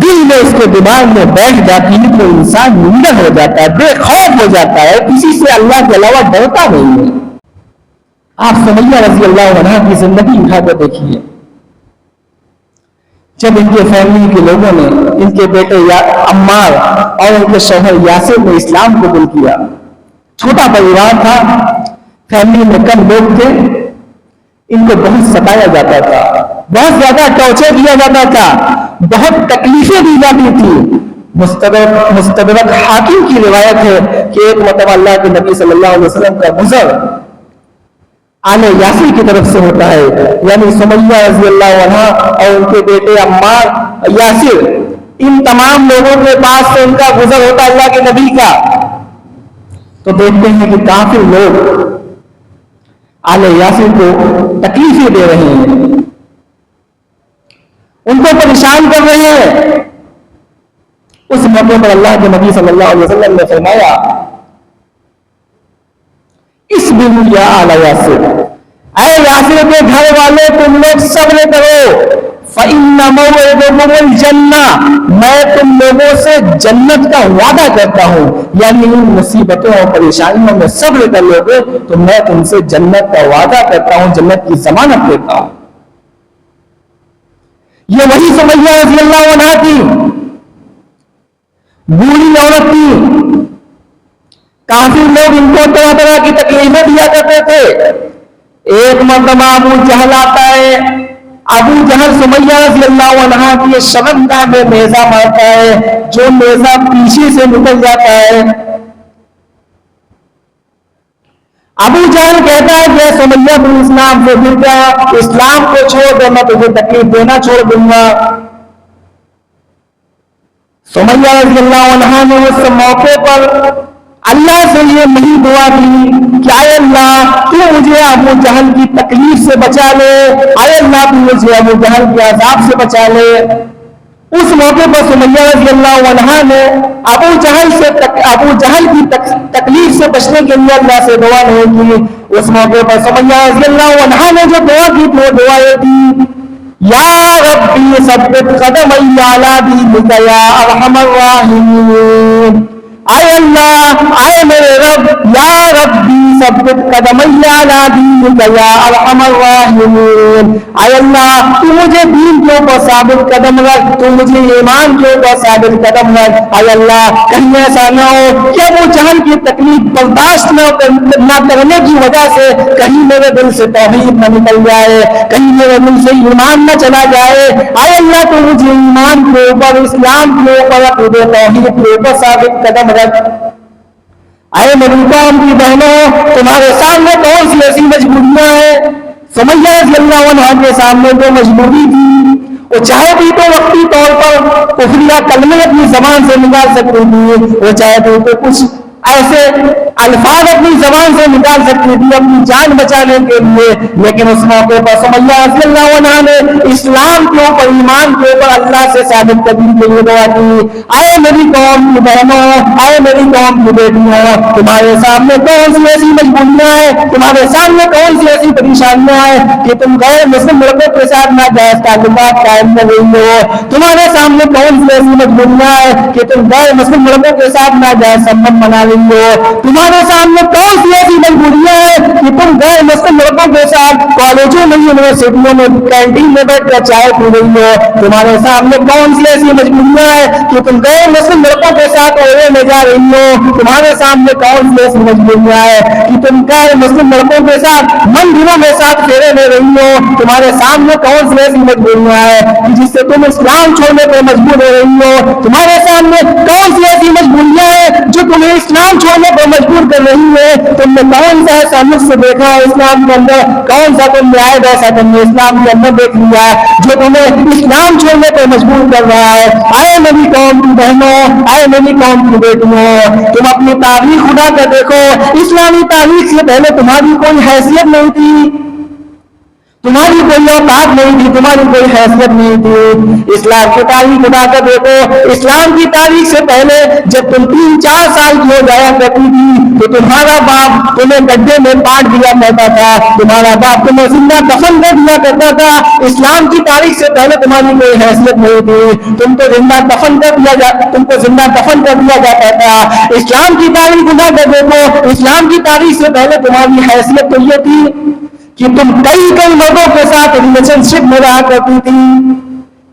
دل میں، اس کے دماغ میں بیٹھ جاتی ہے تو انسان نڈر ہو جاتا ہے، بے خوف ہو جاتا ہے، کسی سے اللہ کے علاوہ ڈرتا نہیں ہے۔ آپ سمیہ رضی اللہ عنہا کی زندگی اٹھا کر دیکھیے، جب ان کے فیملی کے لوگوں نے ان کے بیٹے عمار اور ان کے شوہر یاسر نے اسلام قبول کیا، چھوٹا پریوار تھا، فیملی میں کم لوگ تھے، ان کو بہت ستایا جاتا تھا، بہت زیادہ ٹارچر کیا جاتا تھا، بہت تکلیفیں دی جاتی تھی۔ مستدرک حاکم کی روایت ہے کہ ایک مرتبہ اللہ کے نبی صلی اللہ علیہ وسلم کا گزر آل یاسر کی طرف سے ہوتا ہے، یعنی سمیہ رضی اللہ عنہا اور ان کے بیٹے عمار یاسر، ان تمام لوگوں کے پاس سے ان کا گزر ہوتا اللہ کے نبی کا، تو دیکھتے ہیں کہ کافر لوگ آل یاسر کو تکلیفیں دے رہے ہیں، ان کو پریشان کر رہے ہیں۔ اس موقع پر اللہ کے نبی صلی اللہ علیہ وسلم نے فرمایا، اصبروا یا آل یاسر، اے یاسر کے گھر والے تم لوگ صبر کرو، فإن موعدکم الجنہ، میں تم لوگوں سے جنت کا وعدہ کرتا ہوں، یعنی ان مصیبتوں اور پریشانیوں میں صبر کر لو گے تو میں تم سے جنت کا وعدہ کرتا ہوں، جنت کی ضمانت دیتا ہوں۔ یہ وہی سمیہ رضی اللہ عنہا تھی، بوڑھی عورت تھی، کافی لوگ ان کو طرح طرح کی تکلیفیں دیا کرتے تھے۔ ایک مرتبہ ابو جہل آتا ہے، ابو جہل سمیہ رضی اللہ عنہا کی شرمگاہ میں نیزہ مارتا ہے، جو نیزہ پیچھے سے نکل جاتا ہے۔ ابو جہل کہتا ہے کہ سمیہ تم اسلام سے پھر جا، اسلام کو چھوڑ دو، میں تجھے تکلیف دینا چھوڑ دوں گا۔ سمیہ رضی اللہ عنہا نے اس موقع پر اللہ سے یہ نہیں دعا کی کہ اے اللہ تو مجھے ابو جہل کی تکلیف سے بچا لے، اے اللہ تو مجھے ابو جہل کے عذاب سے بچا لے۔ اس موقع پر سمیہ رضی اللہ عنہا نے ابو جہل کی تکلیف سے بچنے کے لیے اللہ سے دعا نہیں کی۔ اس موقع پر سمیہ رضی اللہ عنہا نے جو دعا کی وہ دعا یہ تھی، یا ربی ثبت قدمی علی دینک یا ارحم الراحمین، اے اللہ، اے میرے رب، یا ربی ثبت قدمی علی دینک یا ارحم الراحمین، اے اللہ تو مجھے دین کے اوپر ثابت قدم رکھ، تو مجھے ایمان کے اوپر ثابت قدم رکھ۔ اے اللہ کہیں ایسا نہ ہو کہ ابو جہل کی تکلیف برداشت نہ کرنے کی وجہ سے کہیں میرے دل سے توحید نہ نکل جائے، کہیں میرے دل سے ایمان نہ چلا جائے۔ اے اللہ تو مجھے ایمان کے اوپر، اسلام کے اوپر، عقیدہ توحید کے اوپر ثابت قدم رکھ۔ اے میری قوم کی بہنوں، تمہارے سامنے کون سی ایسی مجبوریاں ہیں؟ سمیہ رضی اللہ عنہا کے سامنے جو مجبوری تھی، وہ چاہے بھی تو وقتی طور پر کفریہ کلمے اپنی زبان سے نکال سکتی تھی، وہ چاہے بھی تو کچھ ایسے الفاظ اپنی زبان سے نکال سکتی تھی اپنی جان بچانے کے لیے، لیکن اس موقع پر سمیہ رضی اللہ عنہا نے اسلام کے اوپر، ایمان کے اوپر اللہ سے ثابت قدمی کے لیے دعا کی۔ اے میری قوم کی بہنوں، اے میری قوم کی بیٹیاں، تمہارے سامنے کون سی ایسی مجبوریاں ہیں، تمہارے سامنے کون سی ایسی پریشانیاں ہیں کہ تم غیر مسلم لڑکوں کے ساتھ ناجائز تعلقات قائم کر رہی ہو؟ تمہارے سامنے کون سی ایسی مجبوریاں ہیں کہ تم غیر مسلم لڑکوں کے ساتھ ناجائز سبب بنا رہی ہو؟ تمہارے سامنے کون سی ایسی مجبوریاں ہیں کہ تم غیر مسلم لڑکوں کے ساتھ کالجوں میں، یونیورسٹیوں میں، کینٹین میں بیٹھ کر چائے پی رہی ہو؟ تمہارے سامنے کون سی ایسی مجبوریاں ہیں کہ تم غیر مسلم لڑکوں کے ساتھ اوڑے میں جا رہی ہو؟ تمہارے سامنے کون سی ایسی مجبوریاں ہیں کہ تم غیر مسلم لڑکوں کے ساتھ مندروں میں ساتھ پھیرے لے رہی ہو؟ تمہارے سامنے کون سی ایسی مجبوریاں ہیں کہ جس سے تم اسلام چھوڑنے پر مجبور ہو رہی ہو؟ تمہارے سامنے کون سی ایسی مجبوریاں ہیں جو تمہیں اسلام چھوڑنے پر مجبور کر رہی ہے. تم نے کون سا ایسا نقص دیکھا ہے اسلام کے اندر, کون سا تم نے عیب ایسا تم نے اسلام کے اندر دیکھ لیا ہے جو تمہیں اسلام چھوڑنے پر مجبور کر رہا ہے؟ اے نبی قوم کی بہنوں, اے نبی قوم کی بیٹیوں, تم اپنی تاریخ اٹھا کر دیکھو. اسلامی تاریخ سے پہلے تمہاری کوئی حیثیت نہیں تھی, تمہاری کوئی اوقات نہیں تھی, تمہاری کوئی حیثیت نہیں تھی. اسلام کی تاریخ اٹھا کر دیکھو. اسلام کی تاریخ سے پہلے جب تم 3-4 سال کی ہو جایا کرتی تھی تو تمہارا باپ تمہیں گڈھے میں پاٹ دیا کرتا تھا, تمہارا باپ تمہیں زندہ دفن کر دیا کرتا تھا. اسلام کی تاریخ سے پہلے تمہاری کوئی حیثیت نہیں تھی, تم کو زندہ دفن کر دیا جاتا تھا. اسلام کی تاریخ اٹھا کر دیکھو. اسلام کی تاریخ سے پہلے تمہاری حیثیت تو یہ تھی کہ تم کئی مردوں کے ساتھ ریلیشن شپ میں رہا کرتی تھی,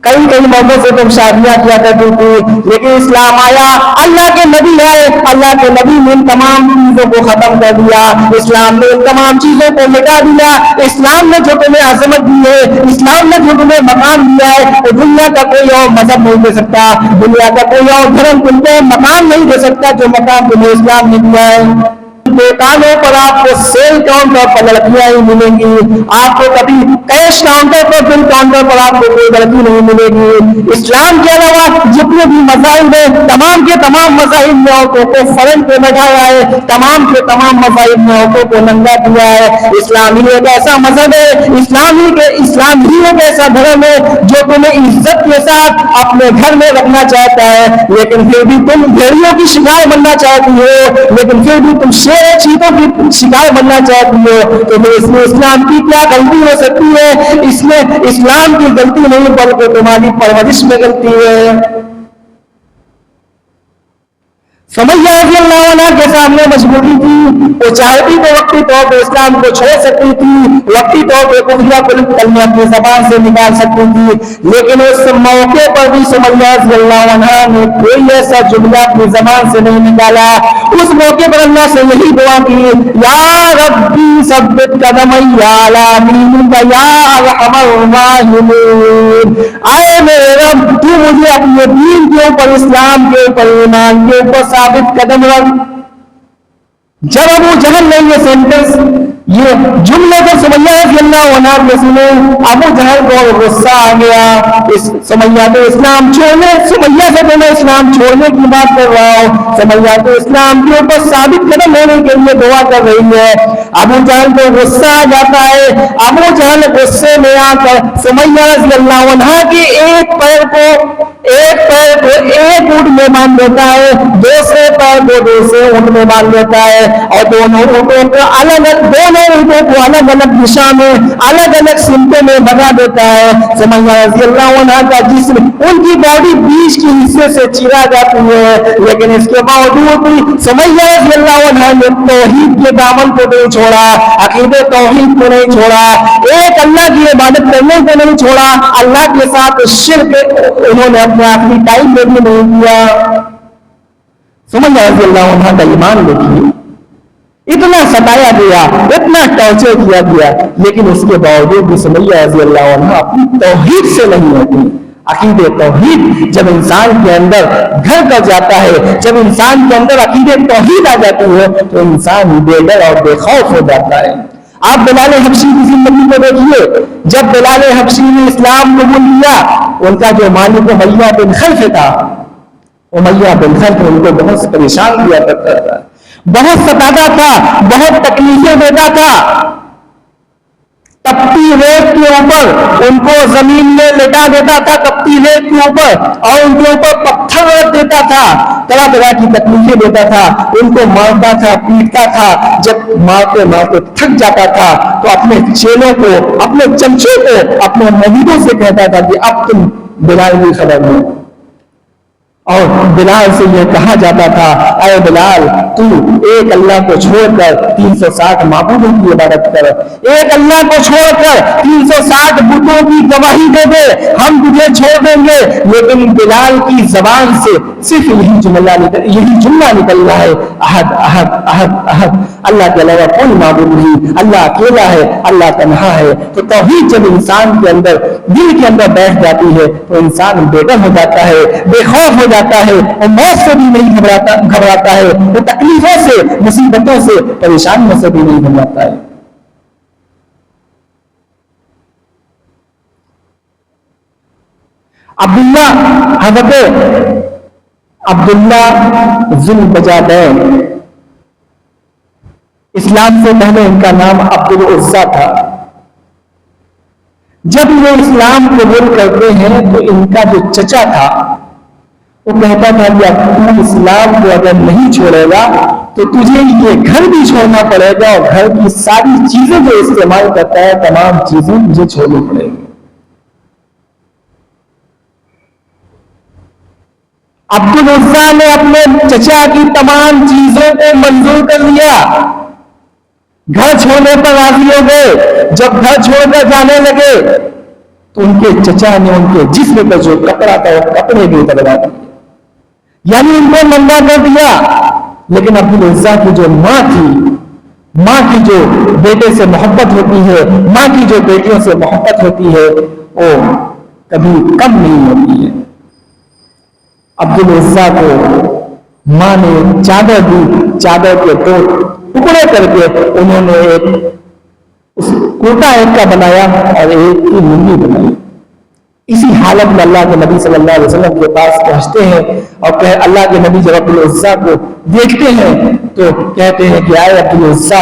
کئی مردوں سے تم شادیاں کیا کرتی تھی. لیکن اسلام آیا, اللہ کے نبی آئے, اللہ کے نبی نے ان تمام چیزوں کو ختم کر دیا. اسلام نے ان تمام چیزوں کو مٹا دیا. اسلام نے جو تمہیں عظمت دی ہے, اسلام نے جو تمہیں مقام دیا ہے, وہ دنیا کا کوئی اور مذہب نہیں دے سکتا, دنیا کا کوئی اور دھرم تم کو مقام نہیں دے سکتا جو مقام تمہیں اسلام نے دیا ہے. دکانوں پر آپ کو سیل کاؤنٹر پر لڑکیاں ہی ملیں گی, آپ کو کبھی کیش کاؤنٹر پر بل کاؤنٹر پر آپ کو کوئی لڑکی نہیں ملے گی. اسلام کے علاوہ جتنے بھی مذاہب ہیں, تمام کے تمام مذاہب میں عورتوں کو فرنٹ پہ بٹھایا ہے, تمام کے تمام مذاہب میں عورتوں کو ننگا کیا ہے. اسلام ہی ایک ایسا مذہب ہے, اسلام ہی ایک ایسا دھرم ہے جو تمہیں عزت کے ساتھ اپنے گھر میں رکھنا چاہتا ہے, لیکن پھر بھی تم بھیڑیوں کی شکار بننا چاہتی ہو, لیکن پھر بھی تم چیزوں کی شکار بننا چاہتی ہو. تو اس میں اسلام کی کیا غلطی ہو سکتی ہے؟ اس میں اسلام کی غلطی نہیں بلکہ تمہاری پرورش میں غلطی ہے. سمیہ رضی اللہ عنہ کے سامنے مجبوری تھی, وہ چاہتی تو وقتی طور پہ اسلام کو چھوڑ سکتی تھی, وقتی طور پہ کفریہ کلمہ اپنی زبان سے نکال سکتی تھی, لیکن اس موقع پر بھی سمیہ رضی اللہ عنہ نے کوئی ایسا جملہ اپنی زبان سے نہیں نکالا. اس موقع پر اللہ سے یہی دعا کی, یا ربی ثبت قدمی علی دینک یا ارحم الراحمین, اے میرے رب تو مجھے اپنے دین کے اوپر, اسلام کے اوپر, ایمان کے اوپر ثابت قدم رکھ. جب ابو جہل نے یہ سینٹنس, یہ جملے کو سمیہ رضی اللہ عنہ کے سنے, ابو جہل کو غصہ آ گیا. سمیہ تو اسلام چھوڑنے, سمیہ سے تو میں اسلام چھوڑنے کی بات کر رہا ہوں, سمیہ تو اسلام کے اوپر ثابت قدم ہونے کے لیے دعا کر رہی ہے. ابو جہل کو غصہ آ جاتا ہے. ابو جہل غصے میں آ کر سمیہ رضی اللہ عنہ کے ایک پیر کو ایک اونٹ میں باندھ دیتا ہے, دوسرے پیر کو دوسرے اونٹ میں باندھ دیتا ہے, اور دونوں اونٹوں کو الگ الگ دشا میں, الگ الگ سمتوں میں بنا دیتا ہے. سمیہ رضی اللہ عنہ کا جسم, ان کی باڈی بیچ کے حصے سے چیرا جاتی ہے, لیکن اس کے باوجود بھی سمیہ رضی اللہ عنہ نے توحید کے دامن کو نہیں چھوڑا, عقیدے توحید کو نہیں چھوڑا, ایک اللہ کی عبادت کرنے کو نہیں چھوڑا, اللہ کے ساتھ شرک انہوں نے اپنے آخری ٹائم میں بھی نہیں کیا. سمیہ رضی اللہ عنہ کا ایمان دیکھیے, اتنا ستایا گیا, اتنا ٹارچر کیا گیا, لیکن اس کے باوجود بھی سمیہ رضی اللہ عنہ اپنی توحید سے نہیں ہوتی. عقیدے توحید جب انسان کے اندر گھر کر جاتا ہے, جب انسان کے اندر عقیدے توحید آ جاتی ہے, تو انسان بے ڈر اور بے خوف ہو جاتا ہے. آپ بلال حبشی کی زندگی کو دیکھیے, جب بلال حبشی نے اسلام قبول کیا, ان کا جو مالک امیہ بن خلف تھا, امیہ بن خلف ان کو بہت پریشان کیا کرتا تھا, بہت ستاتا تھا, بہت تکلیفیں دیتا تھا. تپتی ریت کے اوپر ان کو زمین میں لٹا دیتا تھا, تپتی ریت کے اوپر, اور ان کے اوپر پتھر رکھ دیتا تھا, طرح طرح کی تکلیفیں دیتا تھا, ان کو مارتا تھا, پیٹتا تھا. جب مارتے مارتے تھک جاتا تھا تو اپنے چیلوں کو, اپنے چمچوں کو, اپنے مریدوں سے کہتا تھا کہ اب تم بلال کی خبر لو. اور بلال سے یہ کہا جاتا تھا, اے بلال تو ایک اللہ کو چھوڑ کر 360 معبودوں کی عبادت کر, ایک اللہ کو چھوڑ کر 360 بتوں کی گواہی دے دے, ہم تجھے چھوڑ دیں گے. لیکن بلال کی زبان سے صرف یہی جملہ نکلنا ہے, احد احد احد احد, اللہ کے علاوہ کوئی معبود نہیں, اللہ اکیلا ہے, اللہ تنہا ہے. تو توحید جب انسان کے اندر دل کے اندر بیٹھ جاتی ہے تو انسان بے ڈر ہو جاتا ہے, بے خوف ہو جاتا ہے, اور موت سے بھی نہیں گھبراتا ہے, وہ تکلیفوں سے, مصیبتوں سے, پریشانیوں سے بھی نہیں گھبراتا ہے. حضرت عبداللہ ذو البجادین, اسلام سے پہلے ان کا نام عبد العزا تھا. جب یہ اسلام قبول کرتے ہیں تو ان کا جو چچا تھا وہ کہتا تھا کہ تو اسلام کو اگر نہیں چھوڑے گا تو تجھے یہ گھر بھی چھوڑنا پڑے گا, اور گھر کی ساری چیزیں جو استعمال کرتا ہے تمام چیزیں مجھے چھوڑنی پڑے گی. عبد العزا نے اپنے چچا کی تمام چیزوں کو منظور کر لیا, گھر چھوڑنے پر راضی ہو گئے. جب گھر چھوڑ کر جانے لگے تو ان کے چچا نے ان کے جسم پر جو کپڑا تھا وہ کپڑے بھی اتروا دیے, یعنی ان کو ننگا کر دیا. لیکن عبد العزا کی جو ماں تھی, ماں کی جو بیٹے سے محبت ہوتی ہے, ماں کی جو بیٹیوں سے محبت ہوتی ہے, وہ کبھی کم نہیں ہوتی ہے. عبد العزا کو ماں نے چادر دی, چادر کے دو ٹکڑے کر کے انہوں نے ایک کوٹا ایک کا بنایا اور ایک کی منڈی بنائی. اسی حالت میں اللہ کے نبی صلی اللہ علیہ وسلم کے پاس پہنچتے ہیں, اور اللہ کے نبی جب عبد العزا کو دیکھتے ہیں تو کہتے ہیں کہ آئے عبد العزا,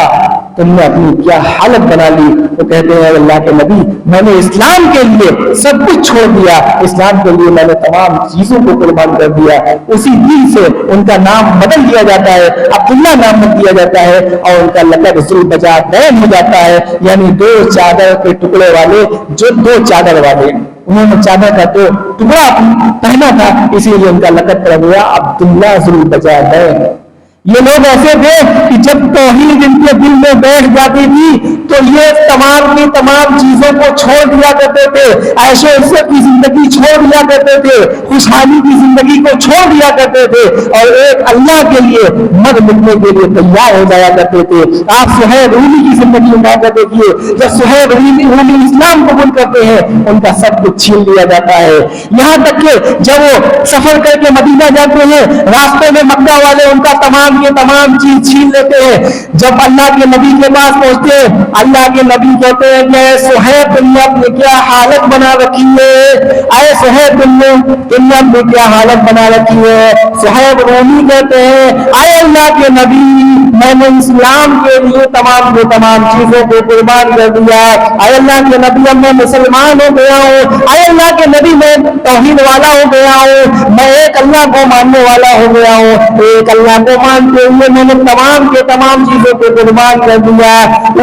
تم نے اپنی کیا حالت بنا لی. وہ کہتے ہیں اللہ کے نبی, میں نے اسلام کے لیے سب کچھ چھوڑ دیا, اسلام کے لیے میں نے تمام چیزوں کو قربان کر دیا. اسی دن سے ان کا نام بدل دیا جاتا ہے, عبداللہ نام رکھ دیا جاتا ہے, اور ان کا لقب ذو البجادین ہو جاتا ہے, یعنی دو چادر کے ٹکڑے والے, جو دو چادر والے. انہوں نے چادر کا دو ٹکڑا پہنا تھا, اسی لیے ان کا لقب پڑ گیا عبداللہ ذو البجادین. یہ لوگ ایسے تھے کہ جب توحید ان کے دل میں بیٹھ جاتی تھی تو یہ تمام کی تمام چیزوں کو چھوڑ دیا کرتے تھے, عیش و عشرت کی زندگی چھوڑ دیا کرتے تھے, خوشحالی کی زندگی کو چھوڑ دیا کرتے تھے, اور ایک اللہ کے لیے مر مٹنے کے لیے تیار ہو جایا کرتے تھے. آپ سہیب رومی کی زندگی اٹھا کر دیکھیے, جب سہیب رومی اسلام قبول کرتے ہیں ان کا سب کچھ چھین لیا جاتا ہے. یہاں تک کہ جب وہ سفر کر کے مدینہ جاتے ہیں, راستے میں مکہ والے ان کا تمام کے تمام چیز چھین لیتے ہیں. جب اللہ کے نبی کے پاس پہنچتے ہیں, اللہ کے نبی کہتے ہیں کہ اے صہیب تم نے اپنی کیا حالت بنا رکھی ہے, اے صہیب تم نے اپنی کیا حالت بنا رکھی ہے. صہیب رومی کہتے ہیں اے اللہ کے نبی, میں نے اسلام کے لیے تمام کے تمام چیزوں کو قربان کر دیا. اے اللہ کے نبی اب میں مسلمان ہو گیا ہوں, اے اللہ کے نبی میں توحید والا ہو گیا ہوں, میں ایک اللہ کو ماننے والا ہو گیا ہوں, ایک اللہ کو مانتے ہوئے میں نے تمام کے تمام چیزوں کو قربان کر دیا.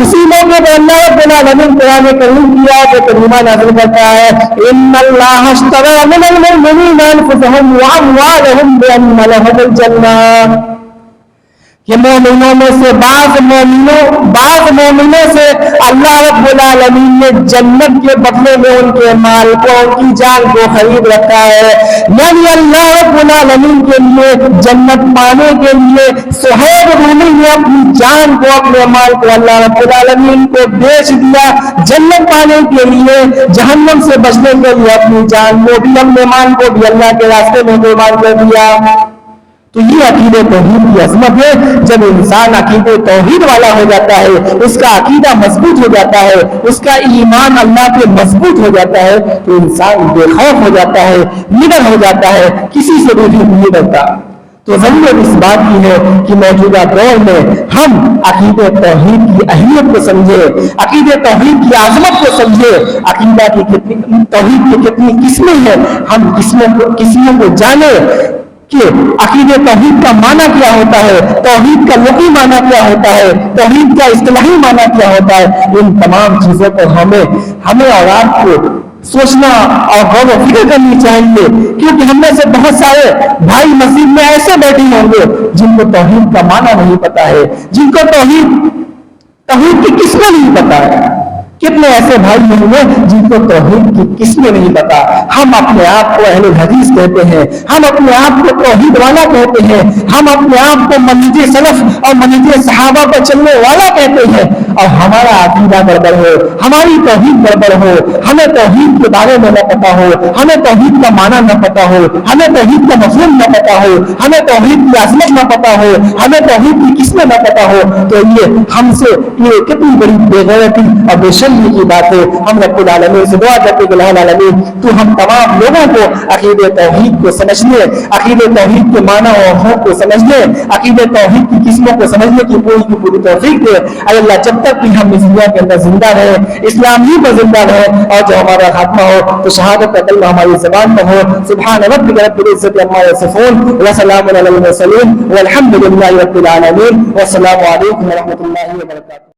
اسی موقع پر اللہ رب العالمین قرآن کریم کی آیت کریمہ نازل کرتا ہے, ان اللہ اشتری من المؤمنین انفسهم واموالهم بان لهم الجنہ, کہ مومنوں میں سے بعض مومنوں سے اللہ رب العالمین نے جنت کے بدلے میں ان کے مال کو, ان کی جان کو خرید رکھا ہے. یعنی اللہ رب العالمین کے لیے جنت پانے کے لیے صہیب رومی نے اپنی جان کو, اپنے مال کو اللہ رب العالمین کو بیچ دیا. جنت پانے کے لیے, جہنم سے بچنے کے لیے اپنی جان کو بھی, اپنے مال کو بھی اللہ کے راستے میں قربان کر دیا. تو یہ عقیدہ توحید کی عظمت ہے. جب انسان عقیدہ توحید والا ہو جاتا ہے, اس کا عقیدہ مضبوط ہو جاتا ہے, اس کا ایمان اللہ پہ مضبوط ہو جاتا ہے, تو انسان بے خوف ہو جاتا ہے, نڈر ہو جاتا ہے, کسی سے بھی نہیں ڈرتا. تو ضرورت اس بات کی ہے کہ موجودہ دور میں ہم عقیدہ توحید کی اہمیت کو سمجھیں, عقیدہ توحید کی عظمت کو سمجھیں, عقیدہ کی توحید کی کتنی قسمیں ہیں, ہم قسموں کو جانیں کہ عقیدہ توحید کا معنی کیا ہوتا ہے, توحید کا لغوی معنی کیا ہوتا ہے, توحید کا اصطلاحی معنی کیا ہوتا ہے. ان تمام چیزوں کو ہمیں اور آپ کو سوچنا اور غور و فکر کرنی چاہیے، کیونکہ ہم میں سے بہت سارے بھائی مسجد میں ایسے بیٹھے ہوں گے جن کو توحید کا معنی نہیں پتا ہے، جن کو توحید کی قسمیں نہیں پتا ہے۔ کتنے ایسے بھائی ہوں گے جن کو توحید کی قسمیں نہیں پتا۔ ہم اپنے آپ کو اہل الحدیث کہتے ہیں، ہم اپنے آپ کو توحید والا کہتے ہیں، ہم اپنے آپ کو منہج سلف اور منہج صحابہ پر چلنے والا کہتے ہیں، اور ہمارا عقیدہ گڑبڑ ہو، ہماری توحید گڑبڑ ہو، ہمیں توحید کے بارے میں نہ پتا ہو، ہمیں توحید کا معنی نہ پتا ہو، ہمیں توحید کا مفہوم نہ پتا ہو، ہمیں توحید کی عظمت نہ پتا ہو، ہمیں توحید کی قسمیں نہ پتا ہو، تو یہ ہم سے یہ کتنی بڑی بے غیرتی اور بے شرمی کی بات ہے۔ ہم رب العالمین سے دعا کرتے کہ الہ العالمین تو ہم تمام لوگوں کو عقید توحید کو سمجھنے، عقید توحید کے معنی اور حقوق کو سمجھنے، عقید توحید کی قسموں کو سمجھنے کی پوری توفیق دے۔ اے اللہ جب تک بھی ہم اس دنیا کے اندر زندہ رہے، اسلام ہی پر زندہ رہے، اور جو ہمارا خاتمہ ہو تو شہادت کا کلمہ ہماری زبان پر ہو۔ سبحان ربک رب العزت عما یصفون وسلام علی المرسلین والحمد للہ رب العالمین والسلام علیکم ورحمۃ اللہ وبرکاتہ۔